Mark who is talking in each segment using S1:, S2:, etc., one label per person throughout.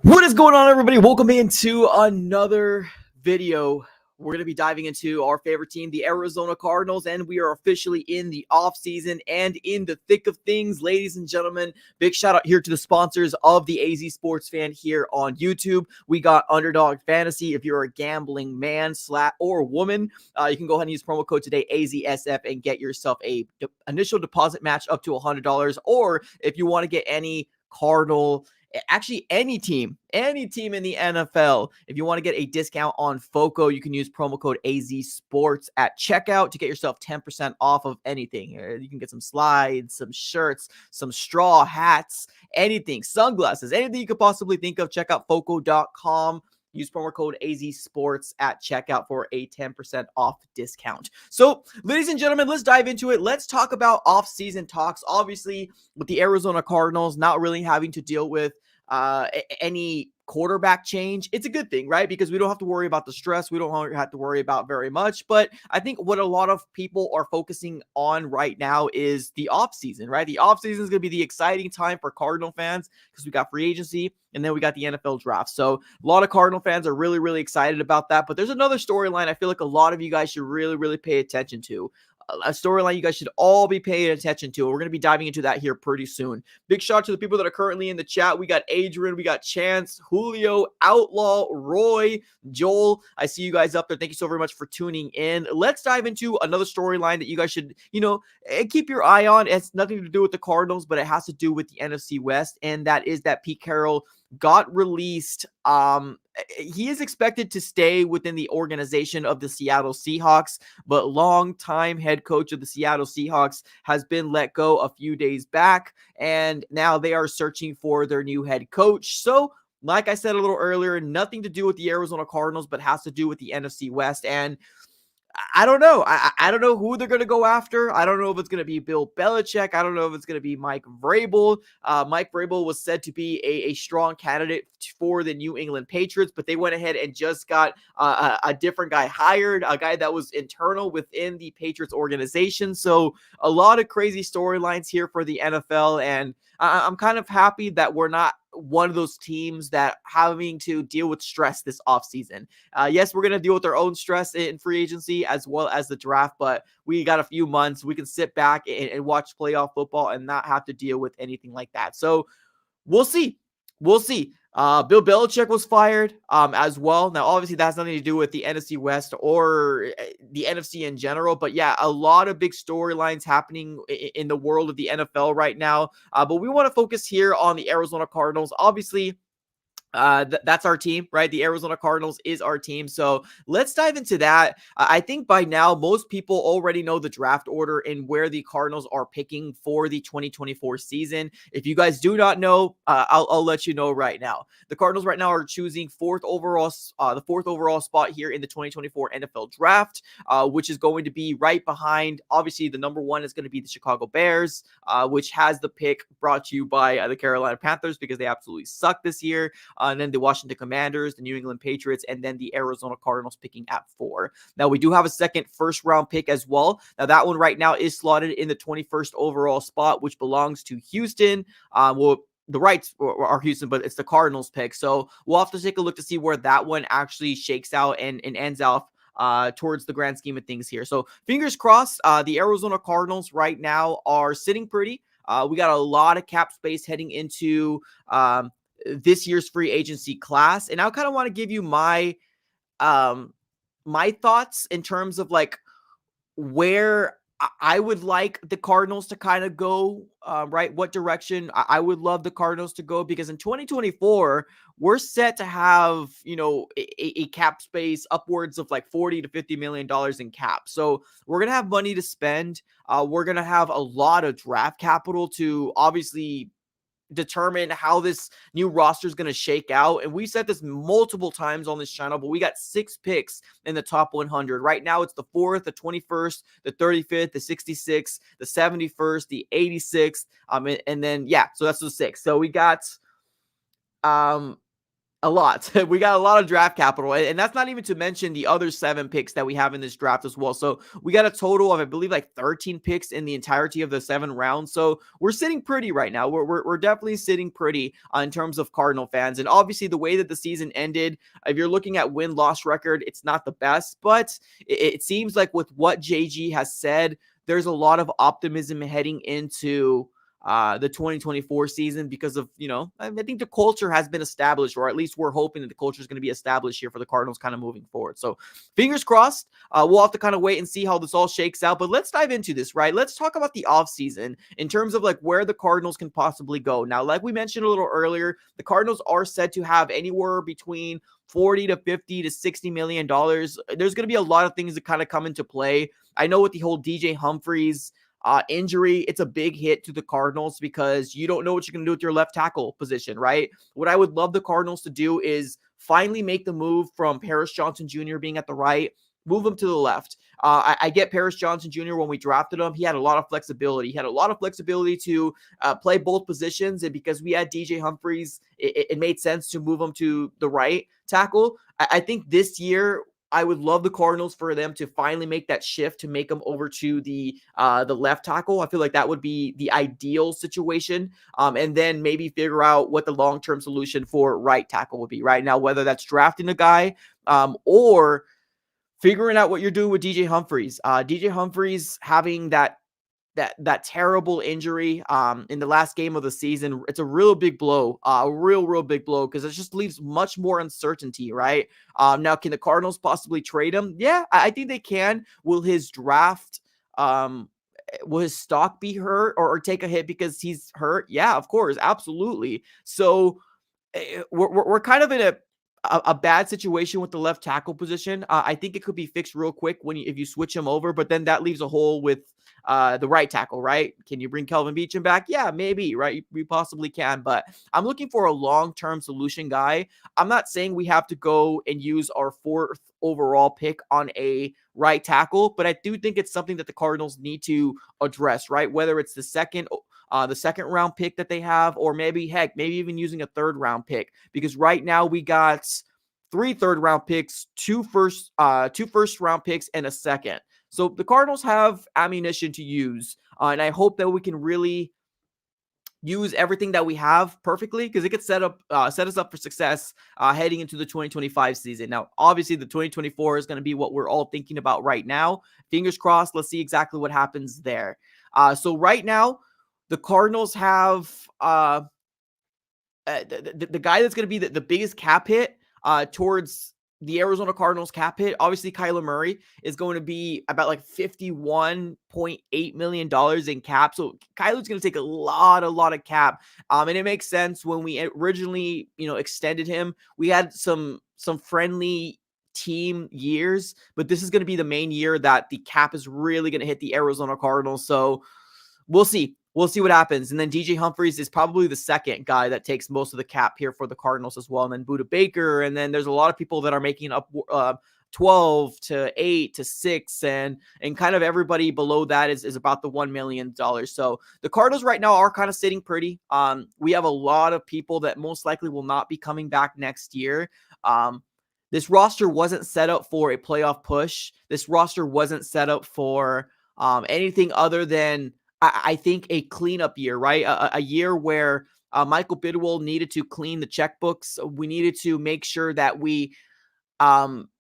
S1: What is going on, everybody? Welcome into another video. We're going to be diving into our favorite team, the Arizona Cardinals, and we are officially in the offseason and in the thick of things, ladies and gentlemen. Big shout out here to the sponsors of the AZ Sports Fan here on YouTube. We got Underdog Fantasy. If you're a gambling man or woman, you can go ahead and use promo code today, AZSF, and get yourself a initial deposit match up to $100. Or if you want to get any Cardinal, actually any team in the NFL, if you want to get a discount on FOCO, you can use promo code AZSports at checkout to get yourself 10% off of anything. You can get some slides, some shirts, some straw hats, anything, sunglasses, anything you could possibly think of. Check out FOCO.com. Use promo code AZSports at checkout for a 10% off discount. So, ladies and gentlemen, let's dive into it. Let's talk about off-season talks. Obviously, with the Arizona Cardinals not really having to deal with any quarterback change, it's a good thing, right? Because we don't have to worry about the stress. We don't have to worry about very much. But I think what a lot of people are focusing on right now is the offseason, right? The offseason is going to be the exciting time for Cardinal fans because we got free agency and then we got the NFL draft. So a lot of Cardinal fans are really, really excited about that. But there's another storyline I feel like a lot of you guys should really, really pay attention to. A storyline you guys should all be paying attention to. We're going to be diving into that here pretty soon. Big shout out to the people that are currently in the chat. We got Adrian, we got Chance, Julio, Outlaw, Roy, Joel. I see you guys up there. Thank you so very much for tuning in. Let's dive into another storyline that you guys should, keep your eye on. It's nothing to do with the Cardinals, but it has to do with the NFC West, and that is that Pete Carroll got released. He is expected to stay within the organization of the Seattle Seahawks, but longtime head coach of the Seattle Seahawks has been let go a few days back, and now they are searching for their new head coach. So, like I said a little earlier, nothing to do with the Arizona Cardinals, but has to do with the NFC West. And I don't know. I don't know who they're going to go after. I don't know if it's going to be Bill Belichick. I don't know if it's going to be Mike Vrabel. Mike Vrabel was said to be a strong candidate for the New England Patriots, but they went ahead and just got a different guy hired, a guy that was internal within the Patriots organization. So a lot of crazy storylines here for the NFL, and I'm kind of happy that we're not one of those teams that having to deal with stress this offseason. Yes, we're going to deal with our own stress in free agency as well as the draft, but we got a few months. We can sit back and watch playoff football and not have to deal with anything like that. So we'll see. We'll see. Bill Belichick was fired as well. Now, obviously, that has nothing to do with the NFC West or the NFC in general. But yeah, a lot of big storylines happening in the world of the NFL right now. But we want to focus here on the Arizona Cardinals. Obviously, that's our team, right? The Arizona Cardinals is our team. So let's dive into that. I think by now, most people already know the draft order and where the Cardinals are picking for the 2024 season. If you guys do not know, I'll let you know right now. The Cardinals right now are choosing the fourth overall spot here in the 2024 NFL draft, which is going to be right behind. Obviously, the number one is going to be the Chicago Bears, which has the pick brought to you by the Carolina Panthers because they absolutely suck this year. and then the Washington Commanders, the New England Patriots, and then the Arizona Cardinals picking at 4. Now, we do have a second first-round pick as well. Now, that one right now is slotted in the 21st overall spot, which belongs to Houston. The rights are Houston, but it's the Cardinals pick. So we'll have to take a look to see where that one actually shakes out and ends off towards the grand scheme of things here. So fingers crossed. The Arizona Cardinals right now are sitting pretty. We got a lot of cap space heading into this year's free agency class. And I kind of want to give you my thoughts in terms of like where I would like the Cardinals to kind of go, right? What direction I would love the Cardinals to go, because in 2024, we're set to have, a cap space upwards of like $40 to $50 million in cap. So we're going to have money to spend. We're going to have a lot of draft capital to obviously determine how this new roster is going to shake out. And we said this multiple times on this channel, but we got 6 picks in the top 100. Right now, it's the 4th, the 21st, the 35th, the 66th, the 71st, the 86th. And then, so that's the 6. So we got a lot. We got a lot of draft capital, and that's not even to mention the other 7 picks that we have in this draft as well. So we got a total of, I believe, like 13 picks in the entirety of the 7 rounds. So we're sitting pretty right now. We're definitely sitting pretty in terms of Cardinal fans. And obviously, the way that the season ended, if you're looking at win-loss record, it's not the best. But it seems like with what JG has said, there's a lot of optimism heading into the 2024 season because of, I think the culture has been established, or at least we're hoping that the culture is going to be established here for the Cardinals kind of moving forward. So fingers crossed. We'll have to kind of wait and see how this all shakes out, but let's dive into this, right? Let's talk about the offseason in terms of like where the Cardinals can possibly go. Now, like we mentioned a little earlier, the Cardinals are said to have anywhere between 40 to 50 to 60 million dollars. There's going to be a lot of things that kind of come into play. I know with the whole DJ Humphries injury, it's a big hit to the Cardinals because you don't know what you're going to do with your left tackle position, right? What I would love the Cardinals to do is finally make the move from Paris Johnson Jr. being at the right, move him to the left. I get Paris Johnson Jr. when we drafted him, he had a lot of flexibility. He had a lot of flexibility to play both positions, and because we had DJ Humphries, it made sense to move him to the right tackle. I think this year, I would love the Cardinals for them to finally make that shift to make them over to the left tackle. I feel like that would be the ideal situation. And then maybe figure out what the long-term solution for right tackle would be right now, whether that's drafting a guy or figuring out what you're doing with DJ Humphries. DJ Humphries having that terrible injury in the last game of the season, it's a real big blow, a real big blow, because it just leaves much more uncertainty, right? Now, can the Cardinals possibly trade him? Yeah, I think they can. Will his draft, will his stock be hurt or take a hit because he's hurt? Yeah, of course, absolutely. So we're kind of in a bad situation with the left tackle position. I think it could be fixed real quick if you switch him over, but then that leaves a hole with the right tackle, right? Can you bring Kelvin Beachum back? Yeah, maybe, right? We possibly can, but I'm looking for a long-term solution guy. I'm not saying we have to go and use our 4th overall pick on a right tackle, but I do think it's something that the Cardinals need to address, right? Whether it's the second round pick that they have, or maybe even using a 3rd round pick, because right now we got 3 3rd round picks, 2 first round picks, and a second. So the Cardinals have ammunition to use, and I hope that we can really use everything that we have perfectly, because it could set us up for success heading into the 2025 season. Now, obviously, the 2024 is going to be what we're all thinking about right now. Fingers crossed. Let's see exactly what happens there. So right now, the Cardinals have the guy that's going to be the biggest cap hit towards the Arizona Cardinals cap hit. Obviously, Kyler Murray is going to be about like $51.8 million in cap. So Kyler's going to take a lot of cap. And it makes sense. When we originally, extended him, we had some friendly team years, but this is going to be the main year that the cap is really going to hit the Arizona Cardinals. So we'll see. We'll see what happens. And then DJ Humphries is probably the second guy that takes most of the cap here for the Cardinals as well. And then Budda Baker. And then there's a lot of people that are making 12 to 8 to 6, and kind of everybody below that is about the $1 million. So the Cardinals right now are kind of sitting pretty. We have a lot of people that most likely will not be coming back next year. This roster wasn't set up for a playoff push. This roster wasn't set up for anything other than, I think, a cleanup year, right? A year where Michael Bidwell needed to clean the checkbooks. We needed to make sure that we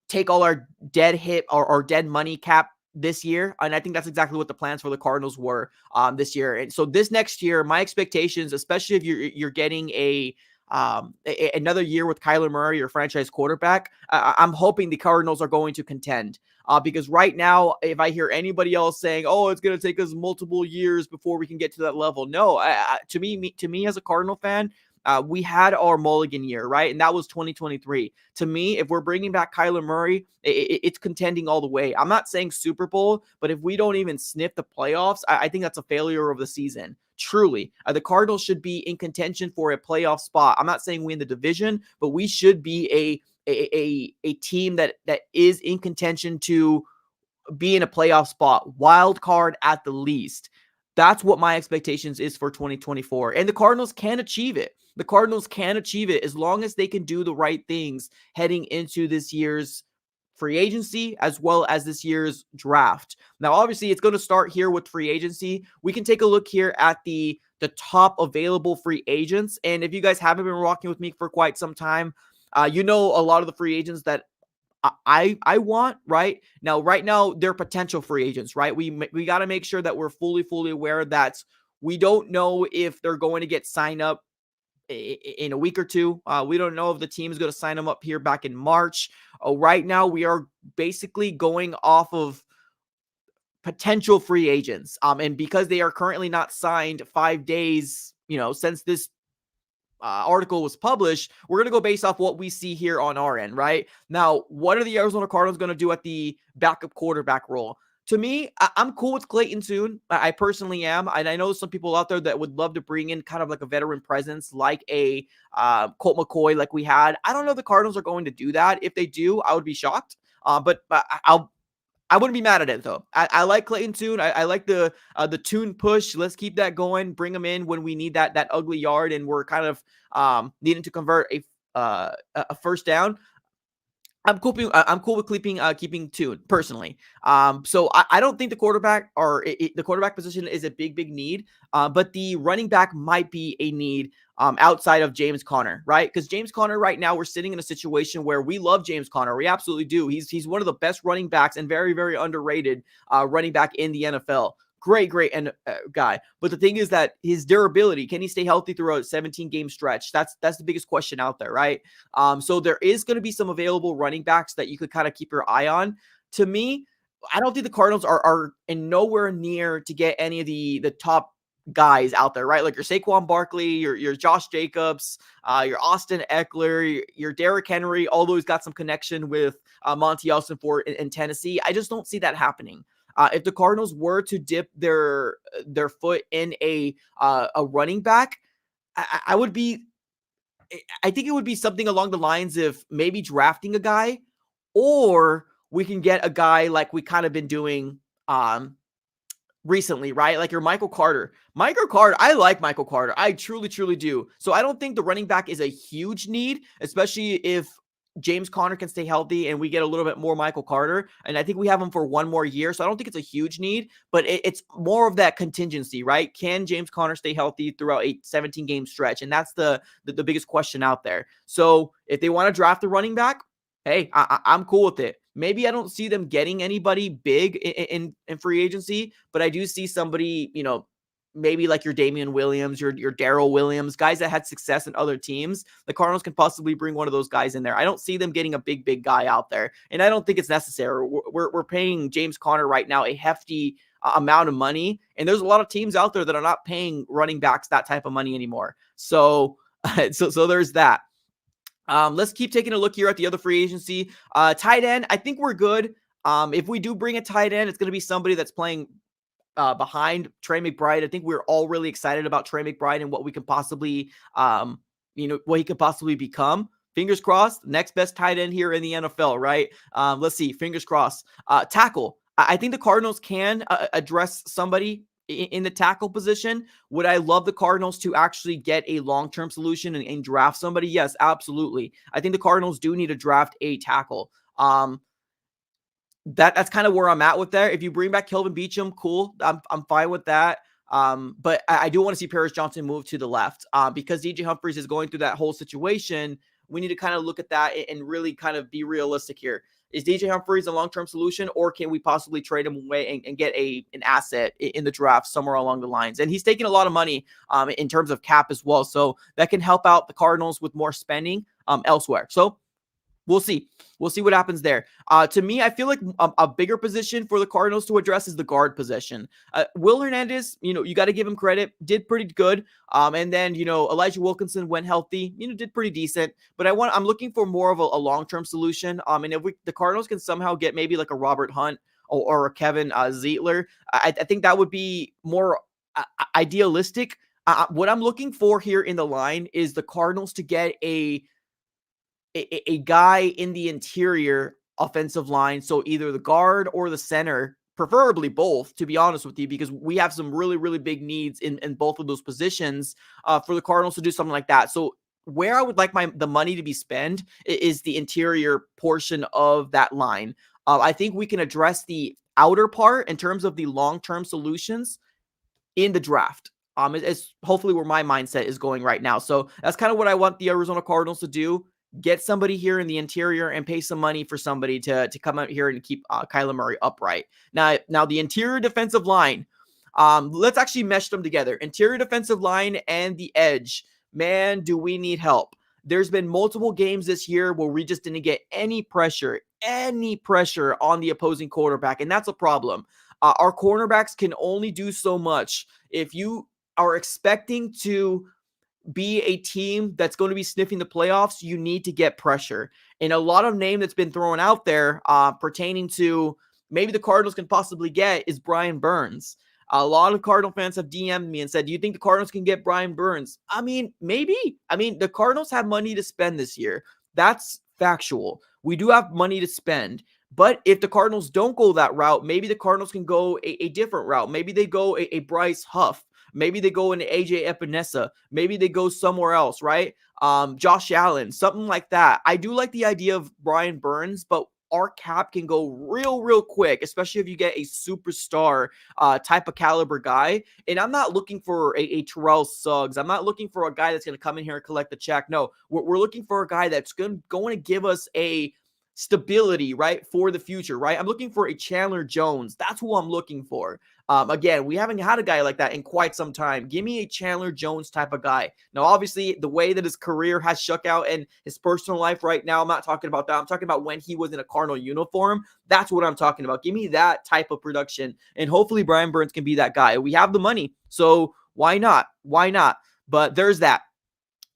S1: take all our dead hit or dead money cap this year. And I think that's exactly what the plans for the Cardinals were this year. And so this next year, my expectations, especially if you're getting another year with Kyler Murray, your franchise quarterback, I'm hoping the Cardinals are going to contend. Because right now, if I hear anybody else saying, "Oh, it's going to take us multiple years before we can get to that level," no. To me as a Cardinal fan, we had our mulligan year, right? And that was 2023. To me, if we're bringing back Kyler Murray, it's contending all the way. I'm not saying Super Bowl, but if we don't even sniff the playoffs, I think that's a failure of the season. Truly, the Cardinals should be in contention for a playoff spot. I'm not saying win the division, but we should be a team that is in contention to be in a playoff spot, wild card at the least. That's what my expectations is for 2024. And the Cardinals can achieve it. The Cardinals can achieve it as long as they can do the right things heading into this year's free agency as well as this year's draft. Now, obviously, it's going to start here with free agency. We can take a look here at the top available free agents. And if you guys haven't been rocking with me for quite some time, you know a lot of the free agents that I want right now, they're potential free agents, right? We got to make sure that we're fully aware that we don't know if they're going to get signed up in a week or two. We don't know if the team is going to sign them up here back in March. Right now, we are basically going off of potential free agents. And because they are currently not signed 5 days, since this article was published, we're going to go based off what we see here on our end, right? Now, what are the Arizona Cardinals going to do at the backup quarterback role? To me, I'm cool with Clayton Tune. I personally am. And I know some people out there that would love to bring in kind of like a veteran presence, like a Colt McCoy, like we had. I don't know if the Cardinals are going to do that. If they do, I would be shocked. But I wouldn't be mad at it, though. I like Clayton Tune. I like the Tune push. Let's keep that going. Bring them in when we need that ugly yard, and we're kind of needing to convert a first down. I'm cool with keeping Tune personally. So I don't think the quarterback the quarterback position is a big need. But the running back might be a need outside of James Conner, right? Because James Conner right now, we're sitting in a situation where we love James Conner. We absolutely do. He's one of the best running backs and very underrated running back in the NFL. Great guy. But the thing is that his durability, can he stay healthy throughout a 17-game stretch? That's the biggest question out there, right? So there is going to be some available running backs that you could kind of keep your eye on. To me, I don't think the Cardinals are in nowhere near to get any of the top guys out there, right? Like your Saquon Barkley, your Josh Jacobs, your Austin Eckler, your Derrick Henry, although he's got some connection with Monty Ossenfort in Tennessee. I just don't see that happening. If the Cardinals were to dip their foot in a running back, I think it would be something along the lines of maybe drafting a guy, or we can get a guy like we kind of been doing recently, right? Like your Michael Carter. I like Michael Carter. I truly do. So I don't think the running back is a huge need, especially if James Conner can stay healthy and we get a little bit more Michael Carter. And I think we have him for one more year. So I don't think it's a huge need, but it's more of that contingency, right? Can James Conner stay healthy throughout a 17-game stretch? And that's the biggest question out there. So if they want to draft a running back, hey, I'm cool with it. Maybe I don't see them getting anybody big in free agency, but I do see somebody, maybe like your Damian Williams, your Darrell Williams, guys that had success in other teams. The Cardinals can possibly bring one of those guys in there. I don't see them getting a big guy out there, and I don't think it's necessary. We're paying James Conner right now a hefty amount of money, and there's a lot of teams out there that are not paying running backs that type of money anymore. So there's that. Let's keep taking a look here at the other free agency. Tight end, I think we're good. If we do bring a tight end, it's going to be somebody that's playing behind Trey McBride. I think we're all really excited about Trey McBride and what we can possibly, what he could possibly become. Fingers crossed, next best tight end here in the NFL, right? Let's see, fingers crossed. Tackle. I think the Cardinals can address somebody in the tackle position. Would I love the Cardinals to actually get a long-term solution and draft somebody? Yes, absolutely. I think the Cardinals do need to draft a tackle. That's kind of where I'm at with that. If you bring back Kelvin Beachum, cool. I'm fine with that. But I do want to see Paris Johnson move to the left because DJ Humphries is going through that whole situation. We need to kind of look at that and really kind of be realistic here. Is DJ Humphries a long-term solution, or can we possibly trade him away and get an asset in the draft somewhere along the lines? And he's taking a lot of money in terms of cap as well. So that can help out the Cardinals with more spending elsewhere. So we'll see. We'll see what happens there. To me, I feel like a bigger position for the Cardinals to address is the guard position. Will Hernandez, you got to give him credit, did pretty good. And then, Elijah Wilkinson, when healthy, did pretty decent. But I'm looking for more of a long-term solution. And if the Cardinals can somehow get maybe like a Robert Hunt or a Kevin Zeitler, I think that would be more idealistic. What I'm looking for here in the line is the Cardinals to get a guy in the interior offensive line. So either the guard or the center, preferably both, to be honest with you, because we have some really, really big needs in both of those positions for the Cardinals to do something like that. So where I would like the money to be spent is the interior portion of that line. I think we can address the outer part in terms of the long-term solutions in the draft. It's hopefully where my mindset is going right now. So that's kind of what I want the Arizona Cardinals to do. Get somebody here in the interior and pay some money for somebody to come out here and keep Kyler Murray upright. Now the interior defensive line, let's actually mesh them together. Interior defensive line and the edge. Man, do we need help. There's been multiple games this year where we just didn't get any pressure on the opposing quarterback, and that's a problem. Our cornerbacks can only do so much. If you are expecting to be a team that's going to be sniffing the playoffs, you need to get pressure. And a lot of name that's been thrown out there pertaining to maybe the Cardinals can possibly get is Brian Burns. A lot of Cardinal fans have DM'd me and said, do you think the Cardinals can get Brian Burns? I mean, maybe. I mean, the Cardinals have money to spend this year. That's factual. We do have money to spend. But if the Cardinals don't go that route, maybe the Cardinals can go a different route. Maybe they go a Bryce Huff. Maybe they go into AJ Epinesa. Maybe they go somewhere else, right? Josh Allen, something like that. I do like the idea of Brian Burns, but our cap can go real quick, especially if you get a superstar type of caliber guy. And I'm not looking for a Terrell Suggs. I'm not looking for a guy that's going to come in here and collect the check. No, we're looking for a guy that's going to give us a stability, right, for the future, right? I'm looking for a Chandler Jones. That's who I'm looking for. Again, we haven't had a guy like that in quite some time. Give me a Chandler Jones type of guy. Now, obviously, the way that his career has shook out and his personal life right now, I'm not talking about that. I'm talking about when he was in a Cardinal uniform. That's what I'm talking about. Give me that type of production, and hopefully Brian Burns can be that guy. We have the money, so why not? Why not? But there's that.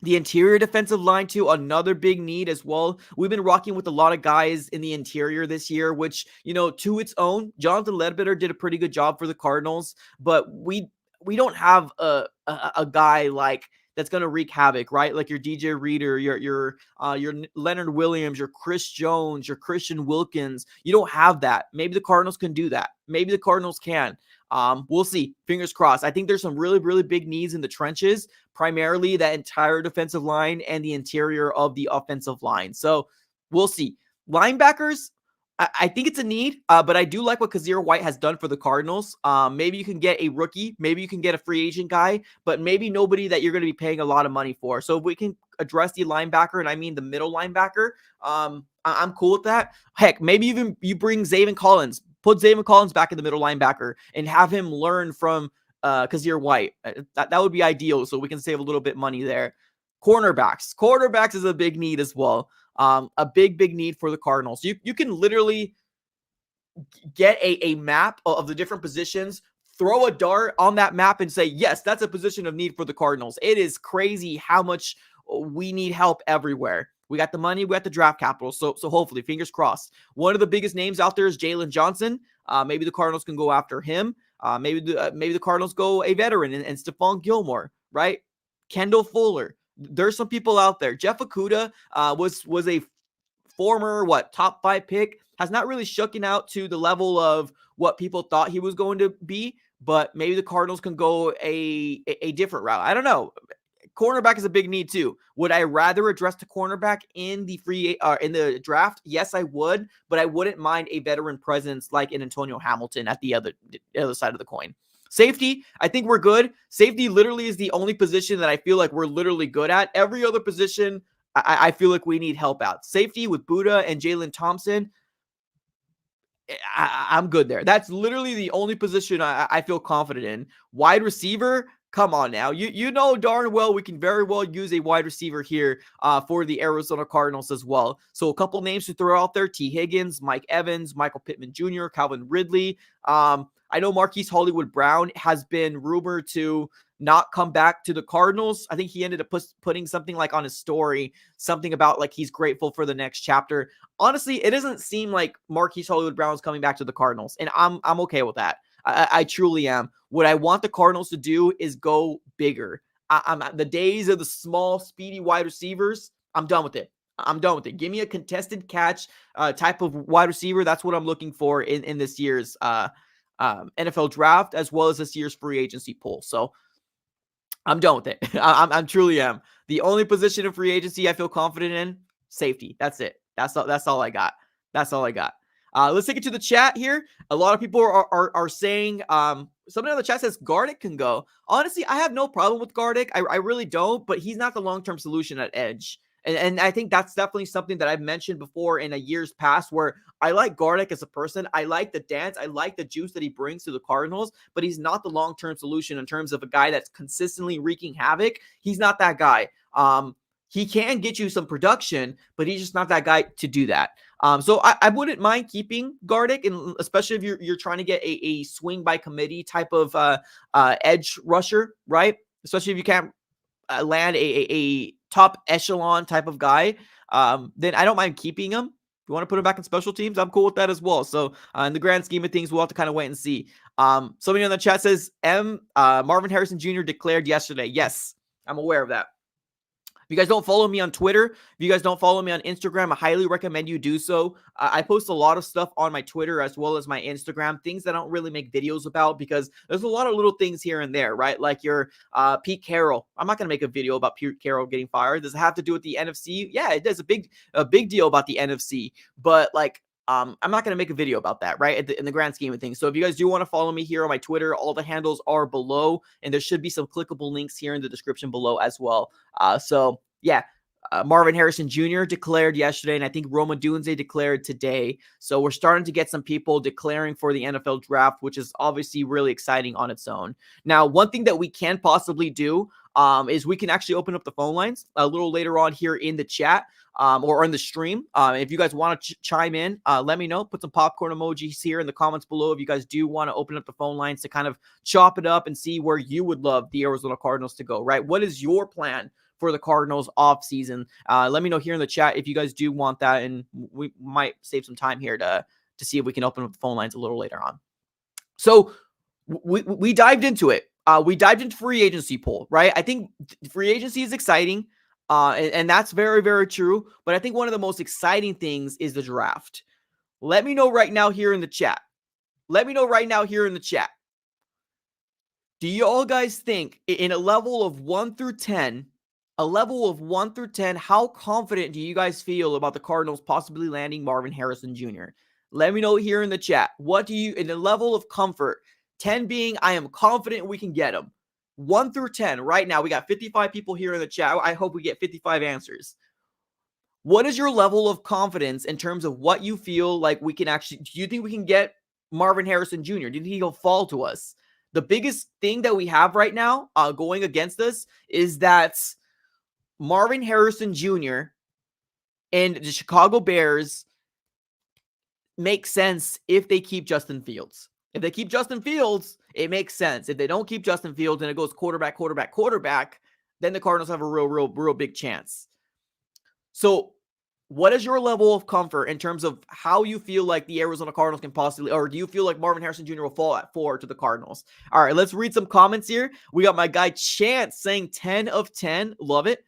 S1: The interior defensive line, too, another big need as well. We've been rocking with a lot of guys in the interior this year, which, to its own, Jonathan Ledbetter did a pretty good job for the Cardinals, but we don't have a guy like that's going to wreak havoc, right? Like your DJ Reader, your Leonard Williams, your Chris Jones, your Christian Wilkins. You don't have that. Maybe the Cardinals can do that. Maybe the Cardinals can. We'll see. Fingers crossed. I think there's some really, really big needs in the trenches, primarily that entire defensive line and the interior of the offensive line. So we'll see. Linebackers, I think it's a need, but I do like what Kazir White has done for the Cardinals. Maybe you can get a rookie. Maybe you can get a free agent guy, but maybe nobody that you're going to be paying a lot of money for. So if we can address the linebacker, and I mean the middle linebacker, I'm cool with that. Heck, maybe even you bring Zaven Collins. Put Zaven Collins back in the middle linebacker and have him learn from Kazir White. That would be ideal, so we can save a little bit money there. Quarterbacks is a big need as well. A big need for the Cardinals. You can literally get a map of the different positions, throw a dart on that map and say, yes, that's a position of need for the Cardinals. It is crazy how much we need help everywhere. We got the money, we got the draft capital, so hopefully, fingers crossed. One of the biggest names out there is Jalen Johnson. Maybe the Cardinals can go after him. Maybe the Cardinals go a veteran and Stephon Gilmore, right? Kendall Fuller. There's some people out there. Jeff Okudah was a former top 5 pick, has not really shooken out to the level of what people thought he was going to be, but maybe the Cardinals can go a different route. I don't know. Cornerback is a big need too. Would I rather address the cornerback in the draft? Yes, I would, but I wouldn't mind a veteran presence like an Antonio Hamilton at the other side of the coin. Safety, I think we're good. Safety literally is the only position that I feel like we're literally good at. Every other position, I feel like we need help out. Safety with Buddha and Jalen Thompson, I'm good there. That's literally the only position I feel confident in. Wide receiver, come on now. You know darn well we can very well use a wide receiver here for the Arizona Cardinals as well. So a couple names to throw out there: T. Higgins, Mike Evans, Michael Pittman Jr., Calvin Ridley. I know Marquise Hollywood Brown has been rumored to not come back to the Cardinals. I think he ended up putting something like on his story, something about like he's grateful for the next chapter. Honestly, it doesn't seem like Marquise Hollywood Brown is coming back to the Cardinals, and I'm okay with that. I truly am. What I want the Cardinals to do is go bigger. I'm the days of the small, speedy wide receivers. I'm done with it. I'm done with it. Give me a contested catch type of wide receiver. That's what I'm looking for in this year's NFL draft, as well as this year's free agency pool. So I'm done with it. I'm truly am. The only position in free agency I feel confident in, safety. That's it. That's all I got. That's all I got. Let's take it to the chat here. A lot of people are saying, somebody on the chat says Gardick can go. Honestly, I have no problem with Gardick. I really don't, but he's not the long-term solution at edge. And I think that's definitely something that I've mentioned before in a years past, where I like Gardick as a person. I like the dance. I like the juice that he brings to the Cardinals, but he's not the long-term solution in terms of a guy that's consistently wreaking havoc. He's not that guy. He can get you some production, but he's just not that guy to do that. So I wouldn't mind keeping Gardick, and especially if you're trying to get a swing by committee type of edge rusher, right? Especially if you can't land a top echelon type of guy, then I don't mind keeping him. If you want to put him back in special teams, I'm cool with that as well. So in the grand scheme of things, we'll have to kind of wait and see. Somebody on the chat says Marvin Harrison Jr. declared yesterday. Yes, I'm aware of that. If you guys don't follow me on Twitter, if you guys don't follow me on Instagram, I highly recommend you do so. I post a lot of stuff on my Twitter as well as my Instagram, things that I don't really make videos about because there's a lot of little things here and there, right? Like your Pete Carroll. I'm not going to make a video about Pete Carroll getting fired. Does it have to do with the NFC? Yeah, it does. A big deal about the NFC. But like, I'm not going to make a video about that, right? In the grand scheme of things. So if you guys do want to follow me here on my Twitter, all the handles are below, and there should be some clickable links here in the description below as well. So yeah, Marvin Harrison Jr. declared yesterday, and I think Roma Dunze declared today. So we're starting to get some people declaring for the NFL draft, which is obviously really exciting on its own. Now, one thing that we can possibly do is we can actually open up the phone lines a little later on here in the chat. Or on the stream. If you guys want to chime in, let me know. Put some popcorn emojis here in the comments below if you guys do want to open up the phone lines to kind of chop it up and see where you would love the Arizona Cardinals to go, right? What is your plan for the Cardinals off season? Let me know here in the chat if you guys do want that, and we might save some time here to see if we can open up the phone lines a little later on. So we dived into it. We dived into free agency pool, right? I think free agency is exciting. And that's very, very true. But I think one of the most exciting things is the draft. Let me know right now here in the chat. Let me know right now here in the chat. Do you all guys think in a level of 1 through 10, how confident do you guys feel about the Cardinals possibly landing Marvin Harrison Jr.? Let me know here in the chat. What do you, in a level of comfort, 10 being I am confident we can get him. 1 through 10 right now. We got 55 people here in the chat. I hope we get 55 answers. What is your level of confidence in terms of what you feel like we can actually, do you think we can get Marvin Harrison Jr.? Do you think he'll fall to us? The biggest thing that we have right now going against us is that Marvin Harrison Jr. and the Chicago Bears make sense if they keep Justin Fields. If they keep Justin Fields, it makes sense. If they don't keep Justin Fields and it goes quarterback, then the Cardinals have a real big chance. So what is your level of comfort in terms of how you feel like the Arizona Cardinals can possibly, or do you feel like Marvin Harrison Jr. will fall at 4 to the Cardinals? All right, let's read some comments here. We got my guy Chance saying 10 of 10. Love it.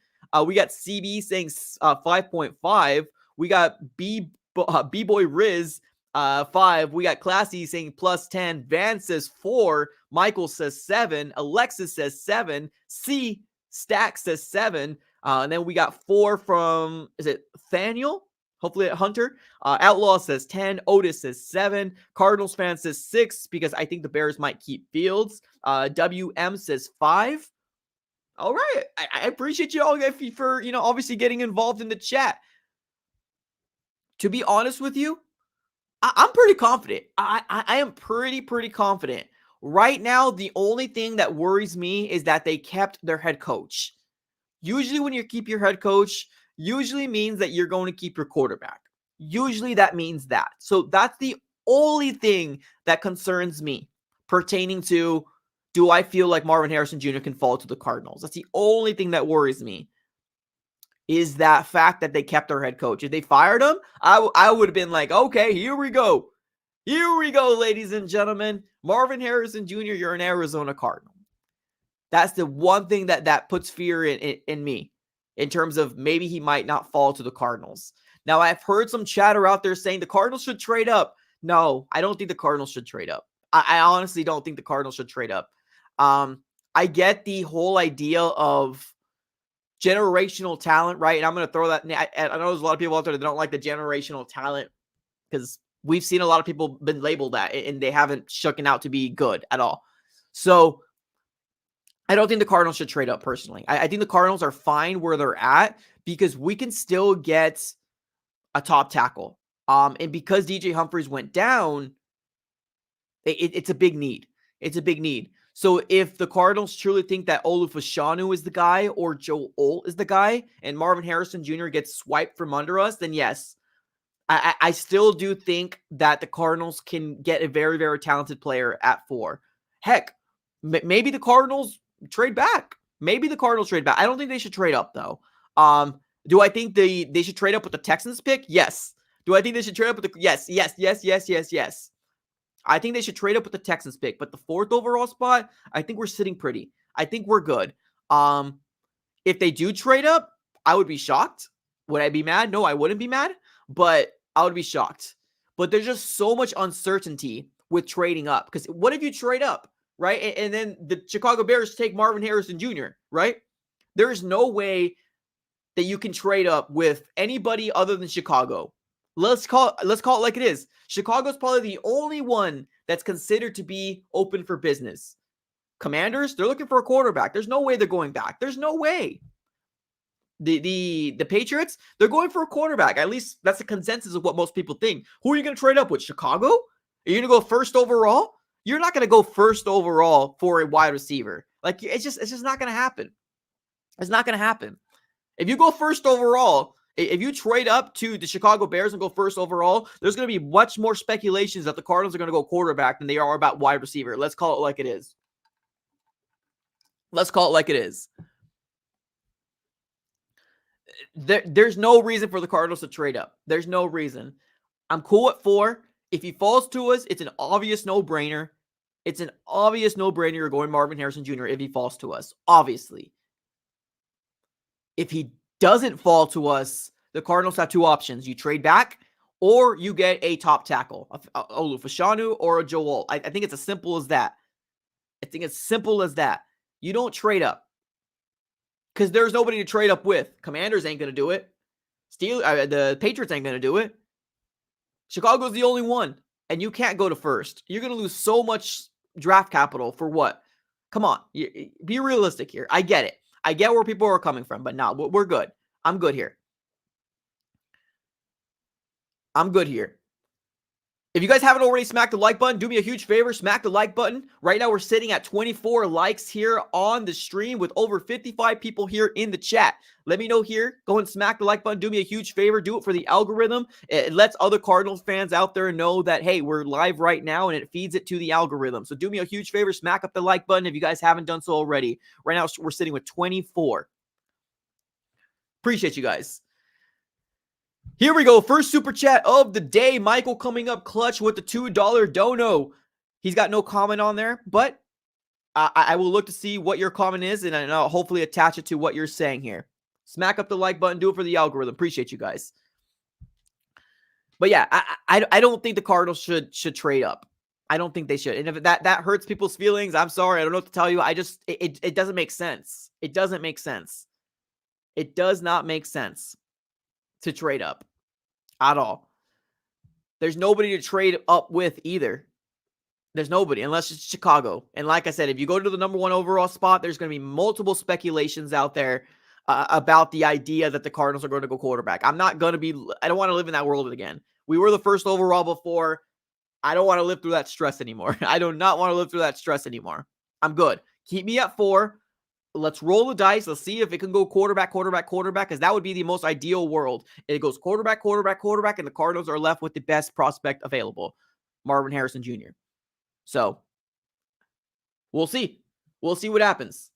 S1: We got CB saying 5.5. We got B-Boy Riz 5. We got Classy saying plus 10. Van says 4. Michael says 7. Alexis says 7. C Stack says 7. And then we got 4 from, is it Thaniel? Hopefully Hunter. Outlaw says 10. Otis says 7. Cardinals fan says 6 because I think the Bears might keep Fields. WM says 5. All right. I appreciate you all for, obviously getting involved in the chat. To be honest with you, I'm pretty confident. I am pretty confident. Right now, the only thing that worries me is that they kept their head coach. Usually when you keep your head coach, usually means that you're going to keep your quarterback. Usually that means that. So that's the only thing that concerns me pertaining to, do I feel like Marvin Harrison Jr. can fall to the Cardinals? That's the only thing that worries me, is that fact that they kept their head coach. If they fired him, I would have been like, okay, here we go. Here we go, ladies and gentlemen. Marvin Harrison Jr., you're an Arizona Cardinal. That's the one thing that puts fear in me, in terms of maybe he might not fall to the Cardinals. Now, I've heard some chatter out there saying the Cardinals should trade up. No, I don't think the Cardinals should trade up. I honestly don't think the Cardinals should trade up. I get the whole idea of generational talent, right? And I'm going to throw that. I know there's a lot of people out there that don't like the generational talent, because we've seen a lot of people been labeled that, and they haven't shooken out to be good at all. So I don't think the Cardinals should trade up personally. I think the Cardinals are fine where they're at, because we can still get a top tackle. And because DJ Humphries went down, it's a big need. It's a big need. So if the Cardinals truly think that Olufashanu is the guy, or Joel is the guy, and Marvin Harrison Jr. gets swiped from under us, then yes, I still do think that the Cardinals can get a very, very talented player at 4. Heck, maybe the Cardinals trade back. Maybe the Cardinals trade back. I don't think they should trade up, though. Do I think they should trade up with the Texans pick? Yes. Do I think they should trade up with the... Yes. I think they should trade up with the Texans pick. But the 4th overall spot, I think we're sitting pretty. I think we're good. If they do trade up, I would be shocked. Would I be mad? No, I wouldn't be mad. But I would be shocked. But there's just so much uncertainty with trading up. Because what if you trade up, right? And then the Chicago Bears take Marvin Harrison Jr., right? There is no way that you can trade up with anybody other than Chicago. Let's call it like it is. Chicago's probably the only one that's considered to be open for business. Commanders, they're looking for a quarterback. There's no way they're going back. There's no way. The Patriots, they're going for a quarterback. At least that's the consensus of what most people think. Who are you going to trade up with? Chicago? Are you going to go first overall? You're not going to go first overall for a wide receiver. Like, it's just not going to happen. It's not going to happen. If you go first overall, if you trade up to the Chicago Bears and go first overall, there's going to be much more speculations that the Cardinals are going to go quarterback than they are about wide receiver. Let's call it like it is. Let's call it like it is. There's no reason for the Cardinals to trade up. There's no reason. I'm cool at 4. If he falls to us, it's an obvious no-brainer. It's an obvious no-brainer you're going Marvin Harrison Jr. if he falls to us, obviously. If he doesn't fall to us, the Cardinals have 2 options. You trade back, or you get a top tackle, a Olufashanu or a Joel. I think it's as simple as that. I think it's simple as that. You don't trade up, because there's nobody to trade up with. Commanders ain't going to do it. The Patriots ain't going to do it. Chicago's the only one, and you can't go to first. You're going to lose so much draft capital for what? Come on. Be realistic here. I get it. I get where people are coming from, but no, we're good. I'm good here. I'm good here. If you guys haven't already smacked the like button, do me a huge favor, smack the like button. Right now, we're sitting at 24 likes here on the stream with over 55 people here in the chat. Let me know here. Go and smack the like button. Do me a huge favor. Do it for the algorithm. It lets other Cardinals fans out there know that, hey, we're live right now, and it feeds it to the algorithm. So do me a huge favor. Smack up the like button if you guys haven't done so already. Right now, we're sitting with 24. Appreciate you guys. Here we go. First super chat of the day. Michael coming up clutch with the $2 dono. He's got no comment on there, but I will look to see what your comment is, and I'll hopefully attach it to what you're saying here. Smack up the like button. Do it for the algorithm. Appreciate you guys. But yeah, I don't think the Cardinals should trade up. I don't think they should. And if that hurts people's feelings, I'm sorry. I don't know what to tell you. It doesn't make sense. It doesn't make sense. It does not make sense to trade up at all. There's nobody to trade up with either. There's nobody unless it's Chicago. And like I said, if you go to the number 1 overall spot, there's going to be multiple speculations out there about the idea that the Cardinals are going to go quarterback. I don't want to live in that world again. We were the first overall before. I don't want to live through that stress anymore. I do not want to live through that stress anymore. I'm good. Keep me at 4. Let's roll the dice. Let's see if it can go quarterback, because that would be the most ideal world. It goes quarterback, and the Cardinals are left with the best prospect available, Marvin Harrison Jr. So we'll see. We'll see what happens.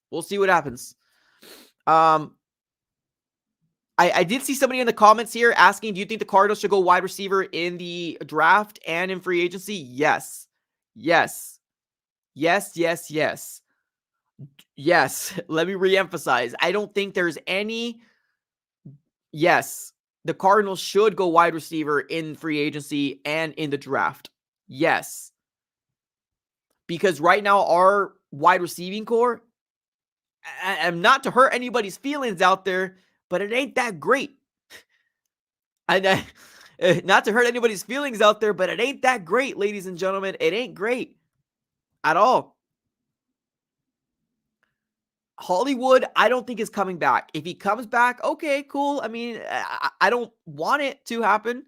S1: I did see somebody in the comments here asking, do you think the Cardinals should go wide receiver in the draft and in free agency? Yes. Yes. Yes. Let me reemphasize. I don't think there's any. Yes. The Cardinals should go wide receiver in free agency and in the draft. Yes. Because right now our wide receiving core, and not to hurt anybody's feelings out there, but it ain't that great. And not to hurt anybody's feelings out there, but it ain't that great, ladies and gentlemen. It ain't great at all. Hollywood, I don't think is coming back. If he comes back, okay, cool. I mean, I don't want it to happen,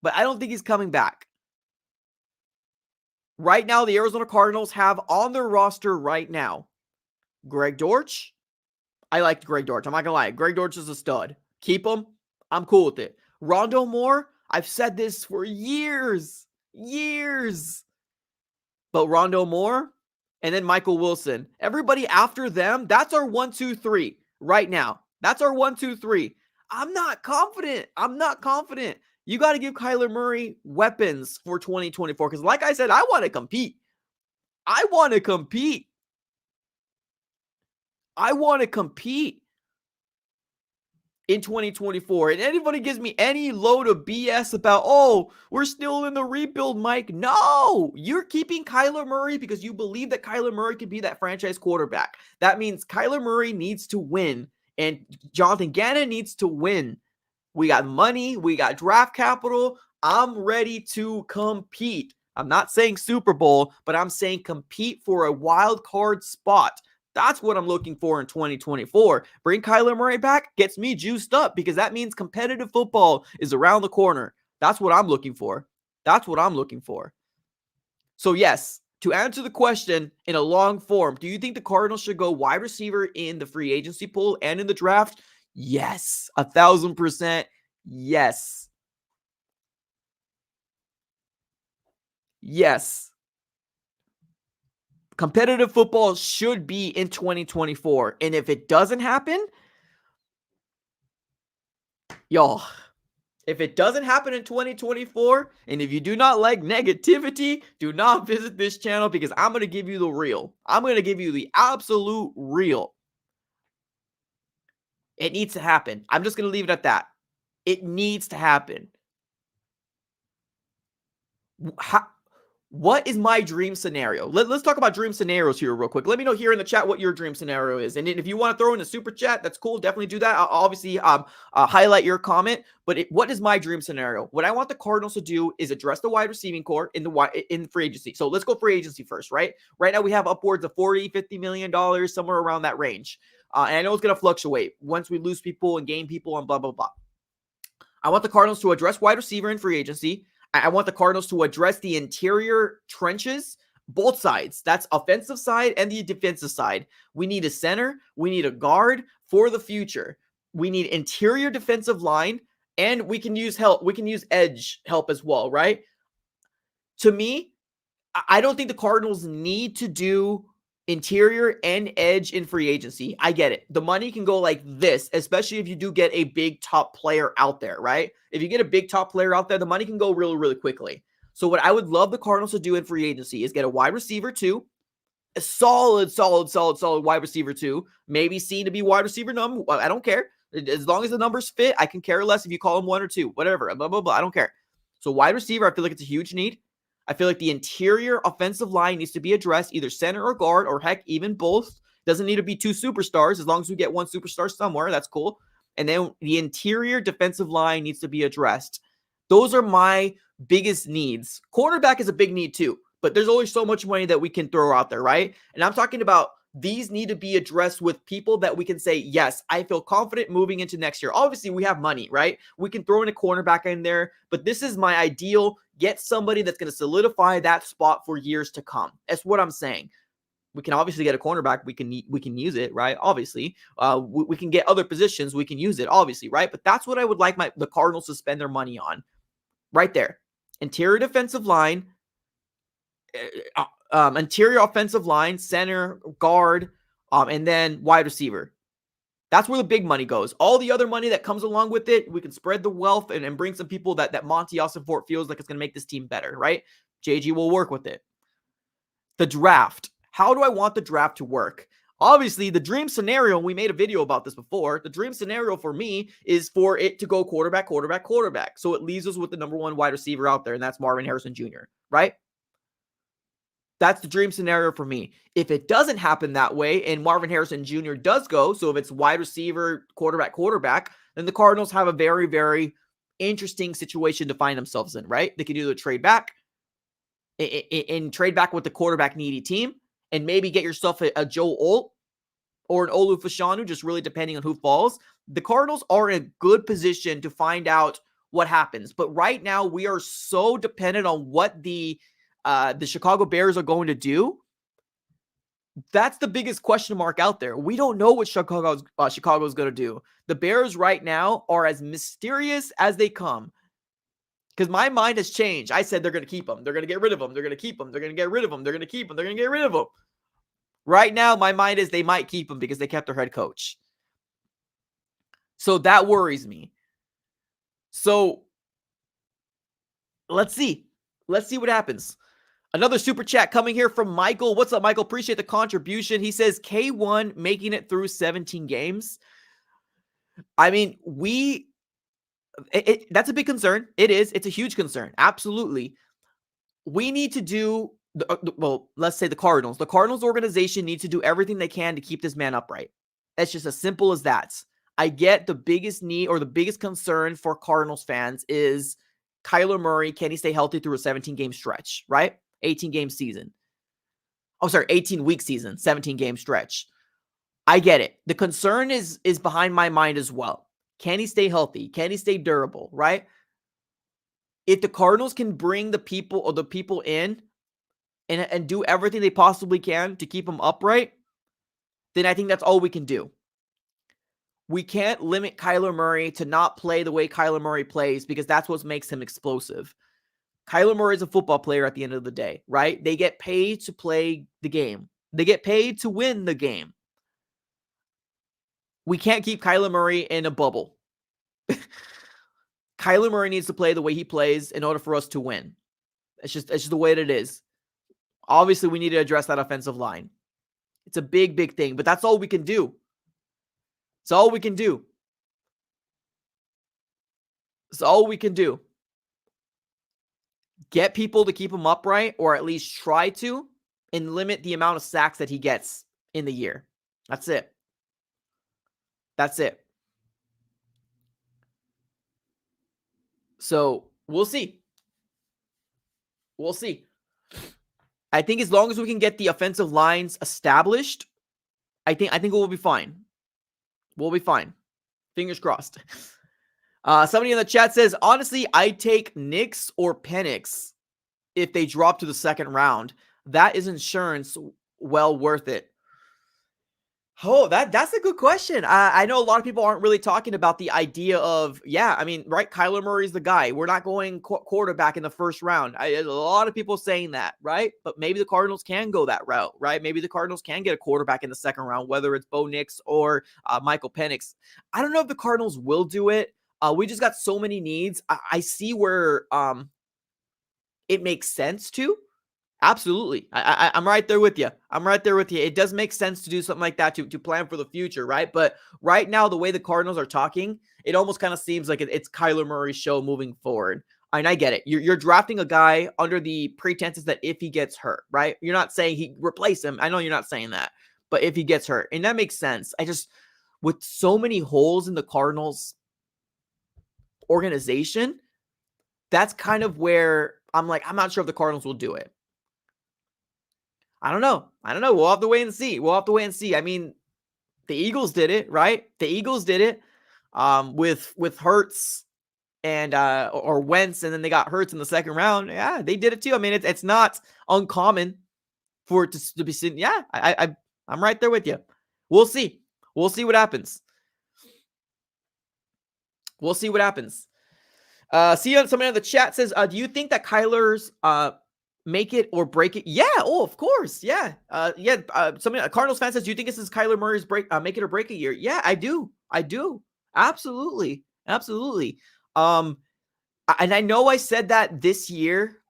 S1: but I don't think he's coming back. Right now, the Arizona Cardinals have on their roster right now Greg Dortch. I liked Greg Dortch. I'm not going to lie. Greg Dortch is a stud. Keep him. I'm cool with it. Rondo Moore, I've said this for years. But Rondo Moore and then Michael Wilson. Everybody after them, that's our 1, 2, 3 right now. That's our 1, 2, 3. I'm not confident. You got to give Kyler Murray weapons for 2024. Because like I said, I want to compete. I want to compete in 2024. And anybody gives me any load of BS about, oh, we're still in the rebuild, Mike. No, you're keeping Kyler Murray because you believe that Kyler Murray could be that franchise quarterback. That means Kyler Murray needs to win and Jonathan Gannon needs to win. We got money. We got draft capital. I'm ready to compete. I'm not saying Super Bowl, but I'm saying compete for a wild card spot. That's what I'm looking for in 2024. Bring Kyler Murray back gets me juiced up because that means competitive football is around the corner. That's what I'm looking for. So yes, to answer the question in a long form, do you think the Cardinals should go wide receiver in the free agency pool and in the draft? Yes, 1,000%. Yes. Competitive football should be in 2024. And if it doesn't happen, if it doesn't happen in 2024, and if you do not like negativity, do not visit this channel because I'm going to give you the real. I'm going to give you the absolute real. It needs to happen. I'm just going to leave it at that. It needs to happen. What is my dream scenario? Let's talk about dream scenarios here real quick. Let me know here in the chat what your dream scenario is. And if you want to throw in a super chat, that's cool. Definitely do that. I'll obviously highlight your comment. But what is my dream scenario? What I want the Cardinals to do is address the wide receiving core in free agency. So let's go free agency first, right? Right now we have upwards of $40, $50 million, somewhere around that range. And I know it's going to fluctuate once we lose people and gain people and blah, blah, blah. I want the Cardinals to address wide receiver in free agency. I want the Cardinals to address the interior trenches, both sides. That's offensive side and the defensive side. We need a center. We need a guard for the future. We need interior defensive line, and we can use help. We can use edge help as well, right? To me, I don't think the Cardinals need to do interior and edge in free agency. I get it. The money can go like this, especially if you do get a big top player out there, right? If you get a big top player out there, the money can go really, really quickly. So what I would love the Cardinals to do in free agency is get a wide receiver too, a solid wide receiver too, maybe seen to be wide receiver number. I don't care. As long as the numbers fit, I can care less if you call them 1 or 2, whatever, blah, blah, blah. I don't care. So wide receiver, I feel like it's a huge need. I feel like the interior offensive line needs to be addressed, either center or guard, or heck, even both. Doesn't need to be 2 superstars. As long as we get 1 superstar somewhere, that's cool. And then the interior defensive line needs to be addressed. Those are my biggest needs. Quarterback is a big need too, but there's only so much money that we can throw out there, right? And I'm talking about these need to be addressed with people that we can say, yes, I feel confident moving into next year. Obviously, we have money, right? We can throw in a cornerback in there, but this is my ideal. Get somebody that's going to solidify that spot for years to come. That's what I'm saying. We can obviously get a cornerback. We can use it, right? Obviously, we can get other positions. We can use it, obviously, right? But that's what I would like the Cardinals to spend their money on, right there. Interior defensive line, interior offensive line, center, guard, and then wide receiver. That's where the big money goes. All the other money that comes along with it, we can spread the wealth and bring some people that Monty Ossenfort feels like it's going to make this team better, right? JG will work with it. The draft. How do I want the draft to work? Obviously, the dream scenario, and we made a video about this before, the dream scenario for me is for it to go quarterback, quarterback, quarterback. So it leaves us with the number 1 wide receiver out there, and that's Marvin Harrison Jr., right? That's the dream scenario for me. If it doesn't happen that way and Marvin Harrison Jr. does go, so if it's wide receiver, quarterback, quarterback, then the Cardinals have a very, very interesting situation to find themselves in, right? They could either trade back and trade back with the quarterback needy team and maybe get yourself a Joe Alt or an Olu Fashanu, just really depending on who falls. The Cardinals are in a good position to find out what happens. But right now, we are so dependent on what the Chicago Bears are going to do. That's the biggest question mark out there. We don't know what Chicago's going to do. The Bears right now are as mysterious as they come. Because my mind has changed. I said they're going to keep them. They're going to get rid of them. They're going to keep them. They're going to get rid of them. They're going to keep them. They're going to get rid of them. Right now, my mind is they might keep them because they kept their head coach. So that worries me. So let's see. Let's see what happens. Another super chat coming here from Michael. What's up, Michael? Appreciate the contribution. He says K1 making it through 17 games. I mean, that's a big concern. It is. It's a huge concern. Absolutely. We need to do, well, let's say the Cardinals. The Cardinals organization needs to do everything they can to keep this man upright. It's just as simple as that. I get the biggest need or the biggest concern for Cardinals fans is Kyler Murray. Can he stay healthy through a 17-game stretch, right? 18-game season. 18-week season, 17-game stretch. I get it. The concern is behind my mind as well. Can he stay healthy? Can he stay durable, right? If the Cardinals can bring the people in and do everything they possibly can to keep him upright, then I think that's all we can do. We can't limit Kyler Murray to not play the way Kyler Murray plays because that's what makes him explosive. Kyler Murray is a football player at the end of the day, right? They get paid to play the game. They get paid to win the game. We can't keep Kyler Murray in a bubble. Kyler Murray needs to play the way he plays in order for us to win. It's just the way that it is. Obviously, we need to address that offensive line. It's a big, big thing, but that's all we can do. It's all we can do. It's all we can do. Get people to keep him upright, or at least try to, and limit the amount of sacks that he gets in the year. That's it. That's it. So we'll see. We'll see. I think as long as we can get the offensive lines established, I think we'll be fine. We'll be fine. Fingers crossed. Somebody in the chat says, honestly, I'd take Knicks or Penix if they drop to the second round. That is insurance well worth it. Oh, that's a good question. I know a lot of people aren't really talking about the idea of, right, Kyler Murray's the guy. We're not going quarterback in the first round. A lot of people saying that, right? But maybe the Cardinals can go that route, right? Maybe the Cardinals can get a quarterback in the second round, whether it's Bo Nix or Michael Penix. I don't know if the Cardinals will do it. We just got so many needs. I see where it makes sense to. Absolutely. I'm right there with you. I'm right there with you. It does make sense to do something like that to plan for the future, right? But right now, the way the Cardinals are talking, it almost kind of seems like it's Kyler Murray's show moving forward. And I get it. You're drafting a guy under the pretenses that if he gets hurt, right? You're not saying he replace him. I know you're not saying that, but if he gets hurt, and that makes sense. I just, with so many holes in the Cardinals organization, that's kind of where I'm like, I'm not sure if the Cardinals will do it. I don't know. We'll have to wait and see. I mean, the Eagles did it, right? The Eagles did it with Hurts and or Wentz, and then they got Hurts in the second round. Yeah, they did it too. I mean, it's not uncommon for it to be seen. Yeah, I'm right there with you. We'll see. We'll see what happens. See somebody in the chat says, do you think that Kyler's make it or break it? Yeah. Oh, of course. Yeah. Somebody, a Cardinals fan says, do you think this is Kyler Murray's make it or break it year? Yeah, I do. Absolutely. And I know I said that this year,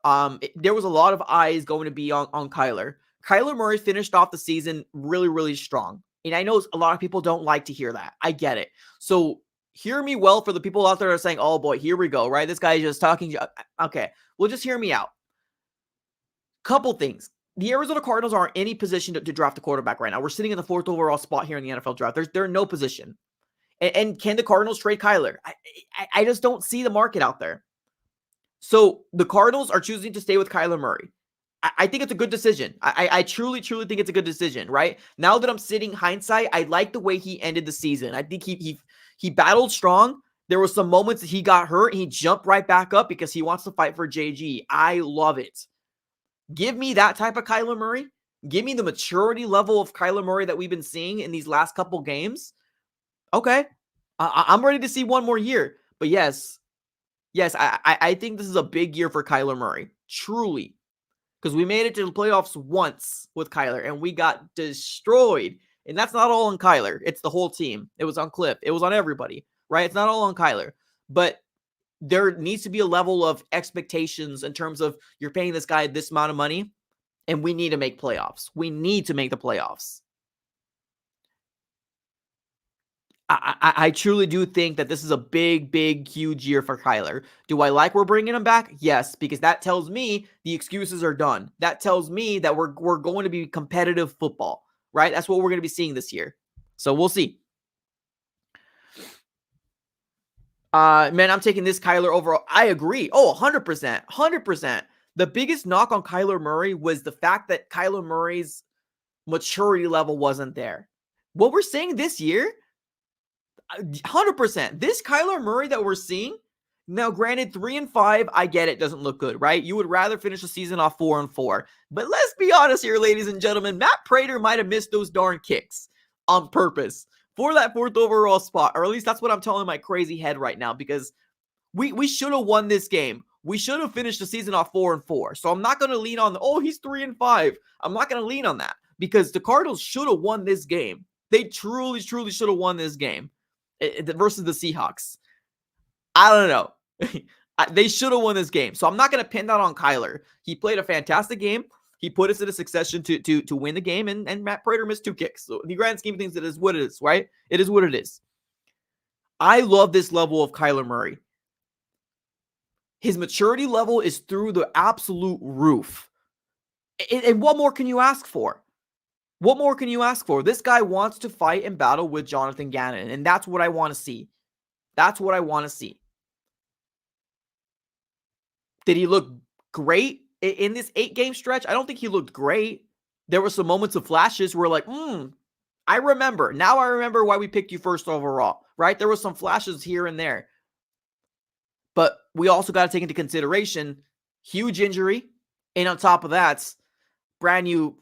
S1: there was a lot of eyes going to be on Kyler. Kyler Murray finished off the season really, really strong. And I know a lot of people don't like to hear that. I get it. So hear me well for the people out there that are saying, oh boy, here we go, right? This guy is just talking. Okay. Well, just hear me out. Couple things. The Arizona Cardinals aren't in any position to draft a quarterback right now. We're sitting in the 4th overall spot here in the NFL draft. They're in no position. And can the Cardinals trade Kyler? I just don't see the market out there. So the Cardinals are choosing to stay with Kyler Murray. I think it's a good decision. I truly think it's a good decision, right? Now that I'm sitting hindsight, I like the way he ended the season. I think he battled strong. There were some moments that he got hurt. And he jumped right back up because he wants to fight for JG. I love it. Give me that type of Kyler Murray. Give me the maturity level of Kyler Murray that we've been seeing in these last couple games. Okay. I'm ready to see one more year. But yes, I think this is a big year for Kyler Murray. Truly. Because we made it to the playoffs once with Kyler, and we got destroyed. And that's not all on Kyler. It's the whole team. It was on Cliff. It was on everybody, right? It's not all on Kyler. But there needs to be a level of expectations in terms of you're paying this guy this amount of money, and we need to make playoffs. We need to make the playoffs. I truly do think that this is a big, huge year for Kyler. Do I like we're bringing him back? Yes, because that tells me the excuses are done. That tells me that we're going to be competitive football, right? That's what we're going to be seeing this year. So we'll see. Man, I'm taking this Kyler overall. I agree. Oh, 100%. 100%. The biggest knock on Kyler Murray was the fact that Kyler Murray's maturity level wasn't there. What we're seeing this year, 100%. This Kyler Murray that we're seeing, now granted 3-5, I get it, doesn't look good, right? You would rather finish the season off 4-4. But let's be honest here, ladies and gentlemen. Matt Prater might have missed those darn kicks on purpose for that 4th overall spot, or at least that's what I'm telling my crazy head right now, because we should have won this game. We should have finished the season off 4-4. So I'm not going to lean on he's 3-5. I'm not going to lean on that, because the Cardinals should have won this game. They truly should have won this game versus the Seahawks. I don't know. They should have won this game. So I'm not going to pin that on Kyler. He played a fantastic game. He put us in a succession to win the game, and Matt Prater missed 2 kicks. So in the grand scheme of things, it is what it is, right? It is what it is. I love this level of Kyler Murray. His maturity level is through the absolute roof. And what more can you ask for? What more can you ask for? This guy wants to fight and battle with Jonathan Gannon, and that's what I want to see. That's what I want to see. Did he look great in this 8-game stretch? I don't think he looked great. There were some moments of flashes where like, I remember. Now I remember why we picked you 1st overall, right? There were some flashes here and there. But we also got to take into consideration huge injury. And on top of that, brand new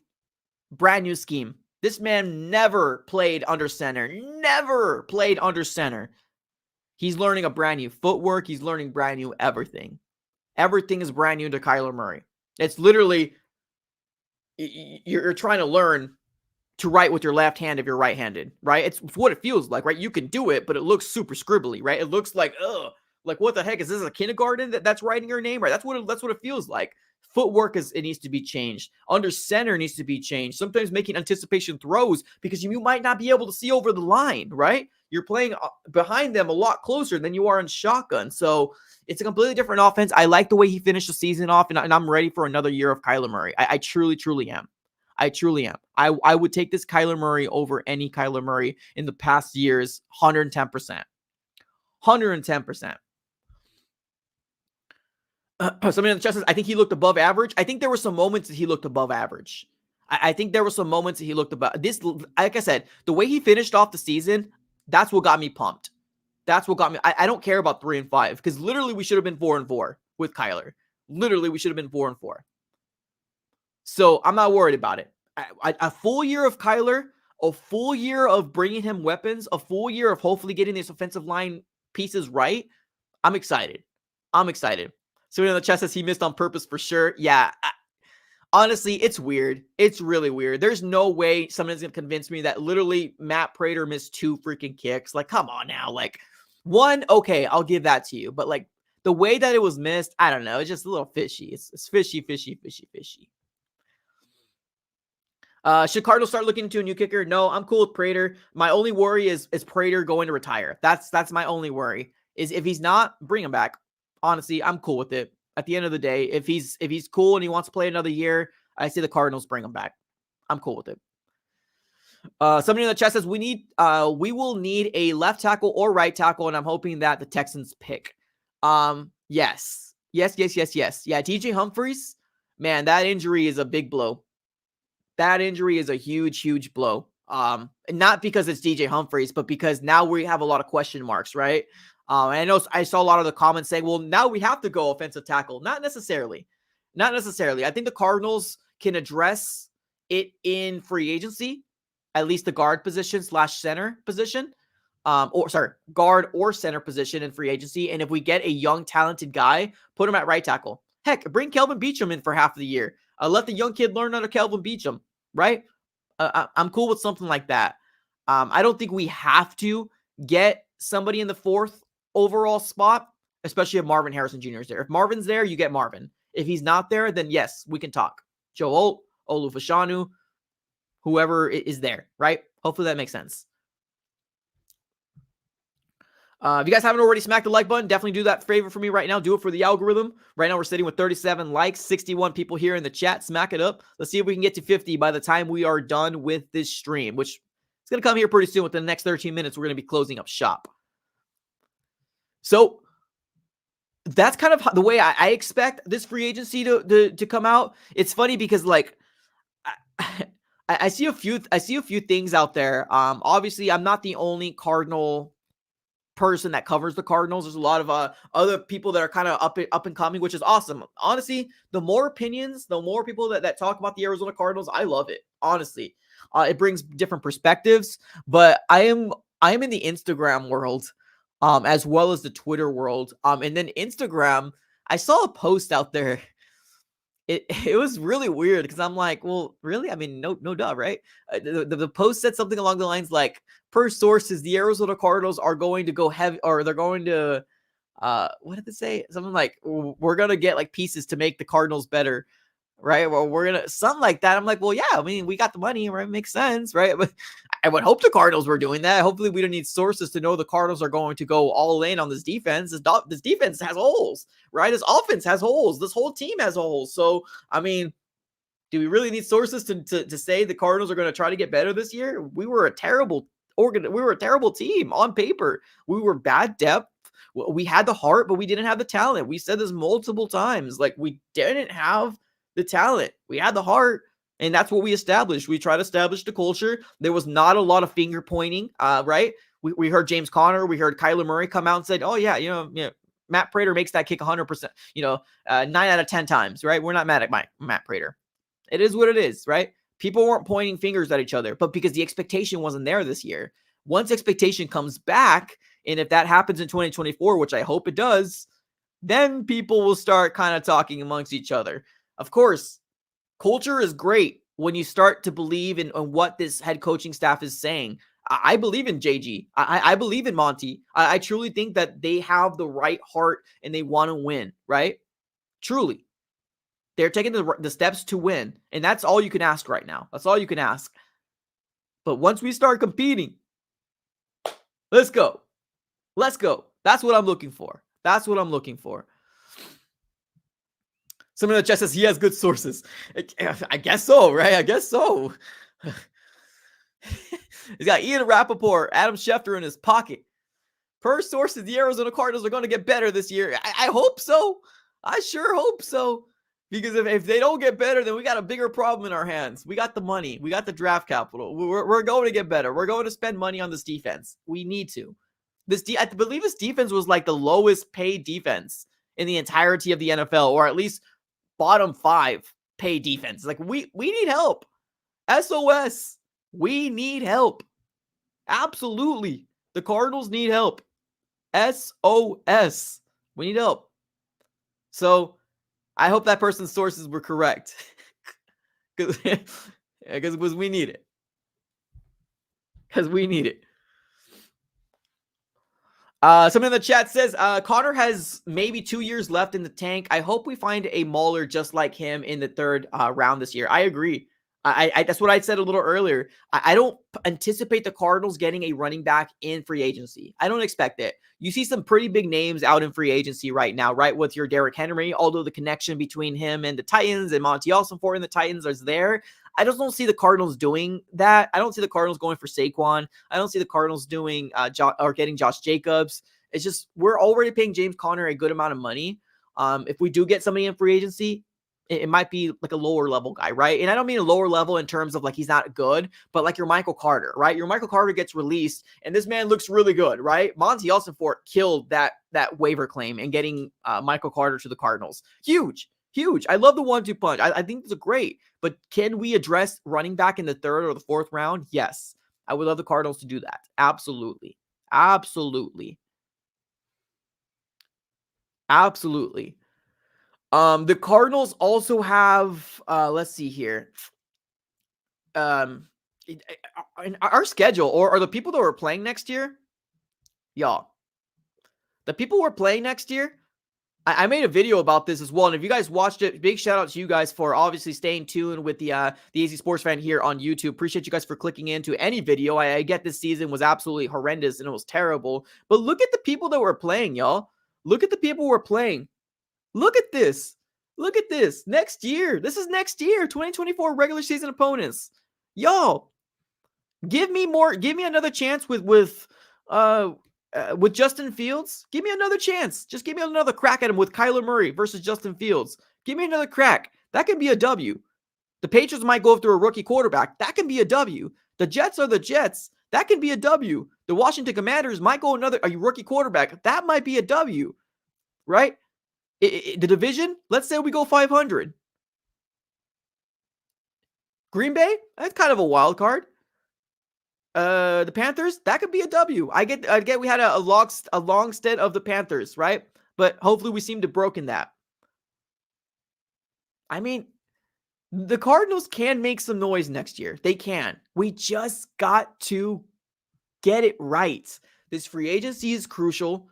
S1: scheme. This man never played under center. Never played under center. He's learning a brand new footwork. He's learning brand new everything. Everything is brand new to Kyler Murray. It's literally, you're trying to learn to write with your left hand if you're right-handed, right? It's what it feels like, right? You can do it, but it looks super scribbly, right? It looks like, like what the heck? Is this a kindergarten that's writing your name, right? That's what it feels like. Footwork it needs to be changed. Under center needs to be changed. Sometimes making anticipation throws because you might not be able to see over the line, right? You're playing behind them a lot closer than you are in shotgun. So it's a completely different offense. I like the way he finished the season off, and I'm ready for another year of Kyler Murray. I truly, truly am. I truly am. I would take this Kyler Murray over any Kyler Murray in the past years, 110%. 110%. Somebody in the chat says, I think he looked above average. I think there were some moments that he looked above average. I think there were some moments that he looked above this. Like I said, the way he finished off the season, that's what got me pumped. That's what got me. I don't care about 3-5 because literally we should have been 4-4 with Kyler. Literally, we should have been 4-4. So I'm not worried about it. A full year of Kyler, a full year of bringing him weapons, a full year of hopefully getting this offensive line pieces right. I'm excited. I'm excited. So in the chat says he missed on purpose for sure. Yeah. Honestly, it's weird. It's really weird. There's no way someone's going to convince me that literally Matt Prater missed 2 freaking kicks. Like, come on now. Like, one, okay, I'll give that to you. But like the way that it was missed, I don't know. It's just a little fishy. It's fishy. Should Cardinals start looking into a new kicker? No, I'm cool with Prater. My only worry is Prater going to retire. That's my only worry. Is if he's not, bring him back. Honestly, I'm cool with it. At the end of the day, if he's cool and he wants to play another year, I say the Cardinals bring him back. I'm cool with it. Somebody in the chat says we will need a left tackle or right tackle, and I'm hoping that the Texans pick. Yes. Yeah, DJ Humphries, man, that injury is a big blow. That injury is a huge blow. Not because it's DJ Humphries, but because now we have a lot of question marks, right? And I know I saw a lot of the comments saying, well, now we have to go offensive tackle. Not necessarily. I think the Cardinals can address it in free agency, at least the guard position / center position. Guard or center position in free agency. And if we get a young, talented guy, put him at right tackle. Heck, bring Kelvin Beachum in for half of the year. Let the young kid learn under Kelvin Beachum, right? I'm cool with something like that. I don't think we have to get somebody in the 4th overall spot, especially if Marvin Harrison Jr. is there. If Marvin's there, you get Marvin. If he's not there, then yes, we can talk. Joe Alt, Olu Fashanu, whoever is there, right? Hopefully that makes sense. If you guys haven't already smacked the like button, definitely do that favor for me right now. Do it for the algorithm. Right now we're sitting with 37 likes, 61 people here in the chat. Smack it up. Let's see if we can get to 50 by the time we are done with this stream, which is going to come here pretty soon. Within the next 13 minutes, we're going to be closing up shop. So that's kind of the way I expect this free agency to come out. It's funny because like I see a few things out there. Obviously, I'm not the only Cardinal person that covers the Cardinals. There's a lot of other people that are kind of up and coming, which is awesome. Honestly, the more opinions, the more people that talk about the Arizona Cardinals, I love it. Honestly, it brings different perspectives. But I am in the Instagram world, as well as the Twitter world. And then Instagram, I saw a post out there. It was really weird because I'm like, well, really? I mean, no duh, right? The post said something along the lines like, per sources, the Arizona Cardinals are going to go heavy, or they're going to, what did they say? Something like, we're going to get like pieces to make the Cardinals better, right? Well, we're going to, something like that. I'm like, well, yeah, I mean, we got the money, right? It makes sense, right? But I would hope the Cardinals were doing that. Hopefully we don't need sources to know the Cardinals are going to go all in on this defense. This defense has holes, right? This offense has holes. This whole team has holes. So, I mean, do we really need sources to say the Cardinals are going to try to get better this year? We were a terrible team on paper. We were bad depth. We had the heart, but we didn't have the talent. We said this multiple times. Like, we didn't have the talent. We had the heart, and that's what we established. We tried to establish the culture. There was not a lot of finger pointing, right? We heard James Conner. We heard Kyler Murray come out and said, oh, yeah, Matt Prater makes that kick 100%, 9 out of 10 times, right? We're not mad at Matt Prater. It is what it is, right? People weren't pointing fingers at each other, but because the expectation wasn't there this year. Once expectation comes back, and if that happens in 2024, which I hope it does, then people will start kind of talking amongst each other. Of course, culture is great when you start to believe in what this head coaching staff is saying. I believe in JG. I believe in Monty. I truly think that they have the right heart and they want to win, right? Truly. They're taking the steps to win, and that's all you can ask right now. That's all you can ask. But once we start competing, let's go. Let's go. That's what I'm looking for. That's what I'm looking for. Someone in the chat says he has good sources. I guess so, right? I guess so. He's got Ian Rappaport, Adam Schefter in his pocket. Per sources, the Arizona Cardinals are going to get better this year. I hope so. I sure hope so. Because if they don't get better, then we got a bigger problem in our hands. We got the money. We got the draft capital. We're going to get better. We're going to spend money on this defense. We need to. I believe this defense was like the lowest paid defense in the entirety of the NFL, or at least bottom 5 paid defense. Like we need help. SOS. We need help. Absolutely. The Cardinals need help. SOS. We need help. So I hope that person's sources were correct. Because we need it. Because we need it. Someone in the chat says, Connor has maybe 2 years left in the tank. I hope we find a mauler just like him in the third round this year. I agree. I that's what I said a little earlier. I don't anticipate the Cardinals getting a running back in free agency. I don't expect it. You see some pretty big names out in free agency right now, right? With your Derrick Henry, although the connection between him and the Titans and Monty Ossenfort and the Titans is there. I just don't see the Cardinals doing that. I don't see the Cardinals going for Saquon. I don't see the Cardinals doing or getting Josh Jacobs. It's just we're already paying James Conner a good amount of money. If we do get somebody in free agency, it might be like a lower level guy, right? And I don't mean a lower level in terms of like he's not good, but like your Michael Carter, right? Your Michael Carter gets released, and this man looks really good, right? Monty Ossenfort killed that waiver claim and getting Michael Carter to the Cardinals. Huge. I love the 1-2 punch. I think it's great. But can we address running back in the 3rd or the 4th round? Yes. I would love the Cardinals to do that. Absolutely. The Cardinals also have, let's see here. In our schedule, or are the people that are playing next year? Y'all. The people who are playing next year, I made a video about this as well, and if you guys watched it, big shout out to you guys for obviously staying tuned with the AZ Sports Fan here on YouTube. Appreciate you guys for clicking into any video. I get this season was absolutely horrendous and it was terrible, but look at the people that were playing, y'all. Look at the people who are playing. Look at this. Look at this. Next year. This is next year. 2024 regular season opponents. Y'all, give me another chance with Justin Fields. Give me another chance. Just give me another crack at him with Kyler Murray versus Justin Fields. Give me another crack. That can be a W. The Patriots might go after a rookie quarterback. That can be a W. The Jets are the Jets. That can be a W. The Washington Commanders might go a rookie quarterback. That might be a W. Right? The division, let's say we go 500. Green Bay, that's kind of a wild card. The Panthers, that could be a W. I get we had a long stint of the Panthers, right? But hopefully we seem to broken that. I mean, the Cardinals can make some noise next year. They can. We just got to get it right. This free agency is crucial.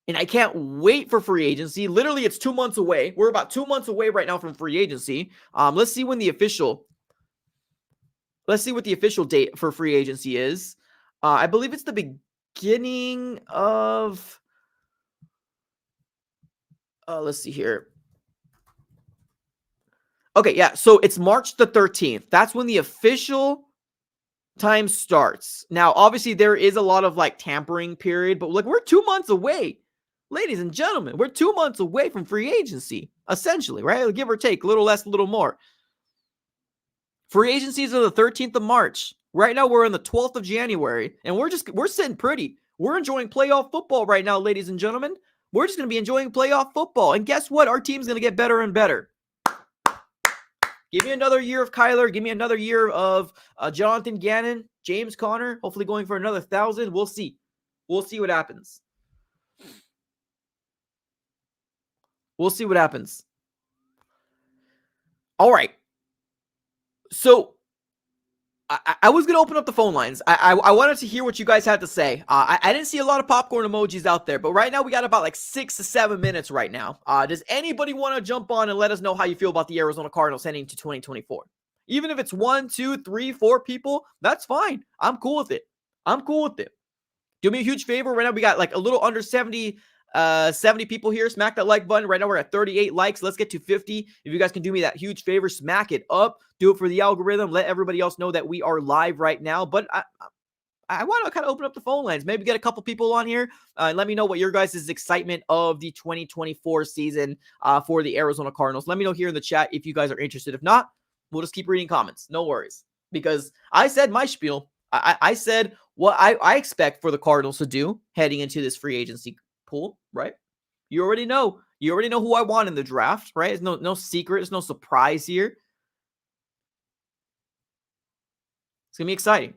S1: And I can't wait for free agency. Literally, it's 2 months away. We're about 2 months away right now from free agency. Let's see what the official date for free agency is. I believe it's the beginning of. Let's see here. Okay, yeah. So it's March the 13th. That's when the official time starts. Now, obviously, there is a lot of like tampering period, but like we're 2 months away. Ladies and gentlemen, we're 2 months away from free agency, essentially, right? Give or take, a little less, a little more. Free agency is on the 13th of March. Right now, we're on the 12th of January, and we're sitting pretty. We're enjoying playoff football right now, ladies and gentlemen. We're just going to be enjoying playoff football. And guess what? Our team's going to get better and better. Give me another year of Kyler. Give me another year of Jonathan Gannon, James Conner, hopefully going for another 1,000. We'll see. We'll see what happens. We'll see what happens. All right. So I was gonna open up the phone lines. I wanted to hear what you guys had to say. I didn't see a lot of popcorn emojis out there, but right now we got about like 6 to 7 minutes right now. Does anybody want to jump on and let us know how you feel about the Arizona Cardinals heading to 2024? Even if it's 1, 2, 3, 4 people, that's fine. I'm cool with it. I'm cool with it. Do me a huge favor. Right now we got like a little under 70 people here. Smack that like button. Right now we're at 38 likes. Let's get to 50. If you guys can do me that huge favor, smack it up. Do it for the algorithm. Let everybody else know that we are live right now. But I want to kind of open up the phone lines. Maybe get a couple people on here. And let me know what your guys' excitement of the 2024 season for the Arizona Cardinals. Let me know here in the chat if you guys are interested. If not, we'll just keep reading comments. No worries. Because I said my spiel. I said what I expect for the Cardinals to do heading into this free agency pool, right? You already know. You already know who I want in the draft, right? It's no secret. It's no surprise here. It's going to be exciting.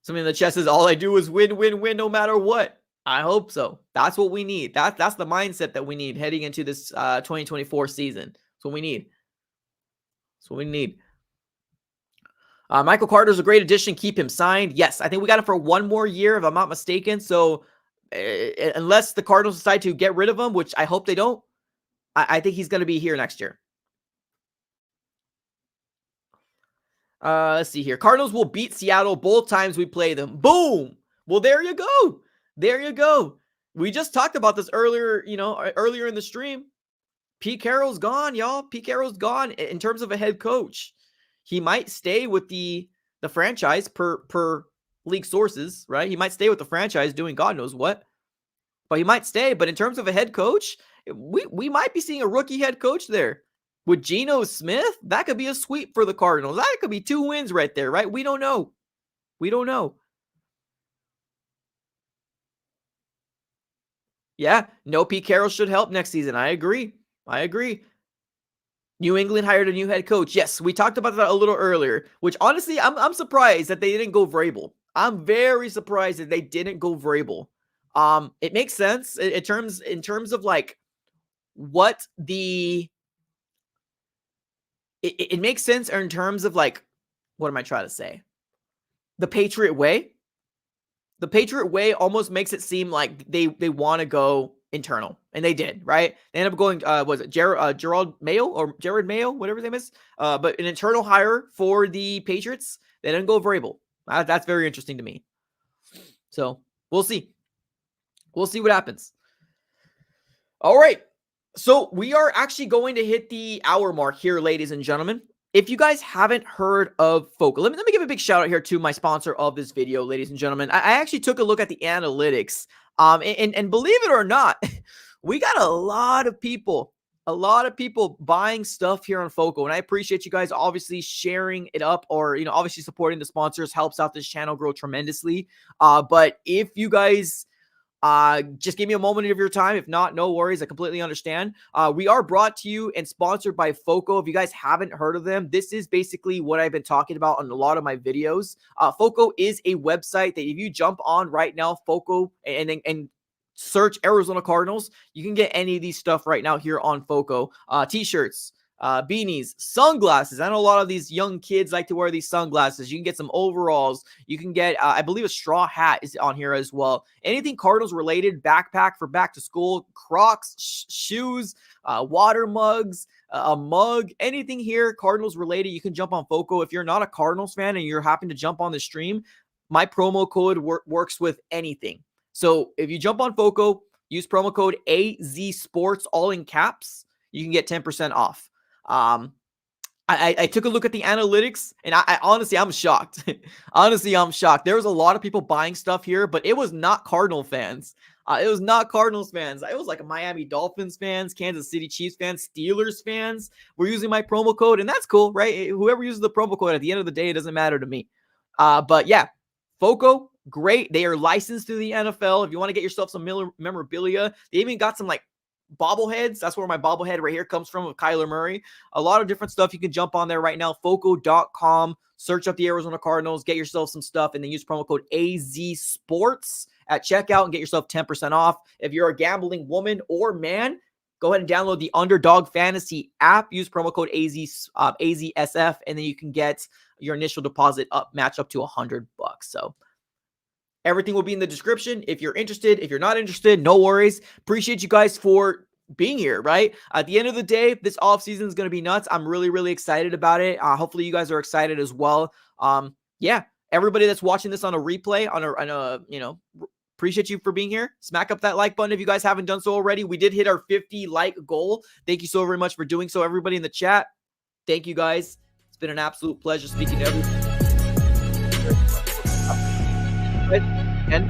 S1: Something in the chat says, all I do is win, win, win, no matter what. I hope so. That's what we need. That's the mindset that we need heading into this 2024 season. That's what we need. That's what we need. Michael Carter's a great addition. Keep him signed. Yes, I think we got him for 1 more year, if I'm not mistaken. So unless the Cardinals decide to get rid of him, which I hope they don't, I think he's going to be here next year. Let's see here. Cardinals will beat Seattle both times we play them. Boom. Well, there you go. There you go. We just talked about this earlier, earlier in the stream. Pete Carroll's gone, y'all. Pete Carroll's gone in terms of a head coach. He might stay with the franchise per league sources, right? He might stay with the franchise doing God knows what, but he might stay. But in terms of a head coach, we might be seeing a rookie head coach there. With Geno Smith, that could be a sweep for the Cardinals. That could be 2 wins right there, right? We don't know. We don't know. Yeah, no Pete Carroll should help next season. I agree. New England hired a new head coach. Yes, we talked about that a little earlier, which honestly, I'm surprised that they didn't go Vrabel. I'm very surprised that they didn't go Vrabel. It makes sense in terms of like what it makes sense in terms of like, what am I trying to say? The Patriot way. The Patriot way almost makes it seem like they want to go internal, and they did, right? They ended up going, was it Gerald Mayo or Jared Mayo, whatever his name is? But an internal hire for the Patriots. They didn't go Vrabel. That's very interesting to me. So we'll see. We'll see what happens. All right. So we are actually going to hit the hour mark here, ladies and gentlemen. If you guys haven't heard of Foco, let me give a big shout out here to my sponsor of this video, ladies and gentlemen. I actually took a look at the analytics, and believe it or not, we got a lot of people buying stuff here on Foco, and I appreciate you guys obviously sharing it up, or obviously supporting the sponsors helps out this channel grow tremendously. But if you guys just give me a moment of your time. If not, no worries. I completely understand. We are brought to you and sponsored by Foco. If you guys haven't heard of them, this is basically what I've been talking about on a lot of my videos. Foco is a website that if you jump on right now, Foco, and search Arizona Cardinals, you can get any of these stuff right now here on Foco. T-shirts, beanies, sunglasses. I know a lot of these young kids like to wear these sunglasses. You can get some overalls. You can get, I believe, a straw hat is on here as well. Anything Cardinals related, backpack for back to school, Crocs, shoes, water mugs, a mug, anything here Cardinals related. You can jump on Foco. If you're not a Cardinals fan and you're happy to jump on the stream, my promo code works with anything. So if you jump on Foco, use promo code AZSports, all in caps, you can get 10% off. I took a look at the analytics, and I honestly, I'm shocked. Honestly, I'm shocked. There was a lot of people buying stuff here, but it was not Cardinal fans. It was not Cardinals fans. It was like Miami Dolphins fans, Kansas City Chiefs fans, Steelers fans were using my promo code, and that's cool, right? Whoever uses the promo code, at the end of the day, it doesn't matter to me. But yeah, Foco, great. They are licensed through the NFL. If you want to get yourself some memorabilia, they even got some like bobbleheads. That's where my bobblehead right here comes from, of Kyler Murray. A lot of different stuff. You can jump on there right now, foco.com, search up the Arizona Cardinals, get yourself some stuff, and then use promo code AZSports at checkout and get yourself 10% off. If you're a gambling woman or man, go ahead and download the Underdog Fantasy app. Use promo code AZSF, and then you can get your initial deposit match up to $100. So everything will be in the description. If you're interested, if you're not interested, no worries. Appreciate you guys for being here, right? At the end of the day, this offseason is going to be nuts. I'm really, really excited about it. Hopefully you guys are excited as well. Yeah, everybody that's watching this on a replay, appreciate you for being here. Smack up that like button if you guys haven't done so already. We did hit our 50 like goal. Thank you so very much for doing so. Everybody in the chat, thank you guys. It's been an absolute pleasure speaking to everyone. And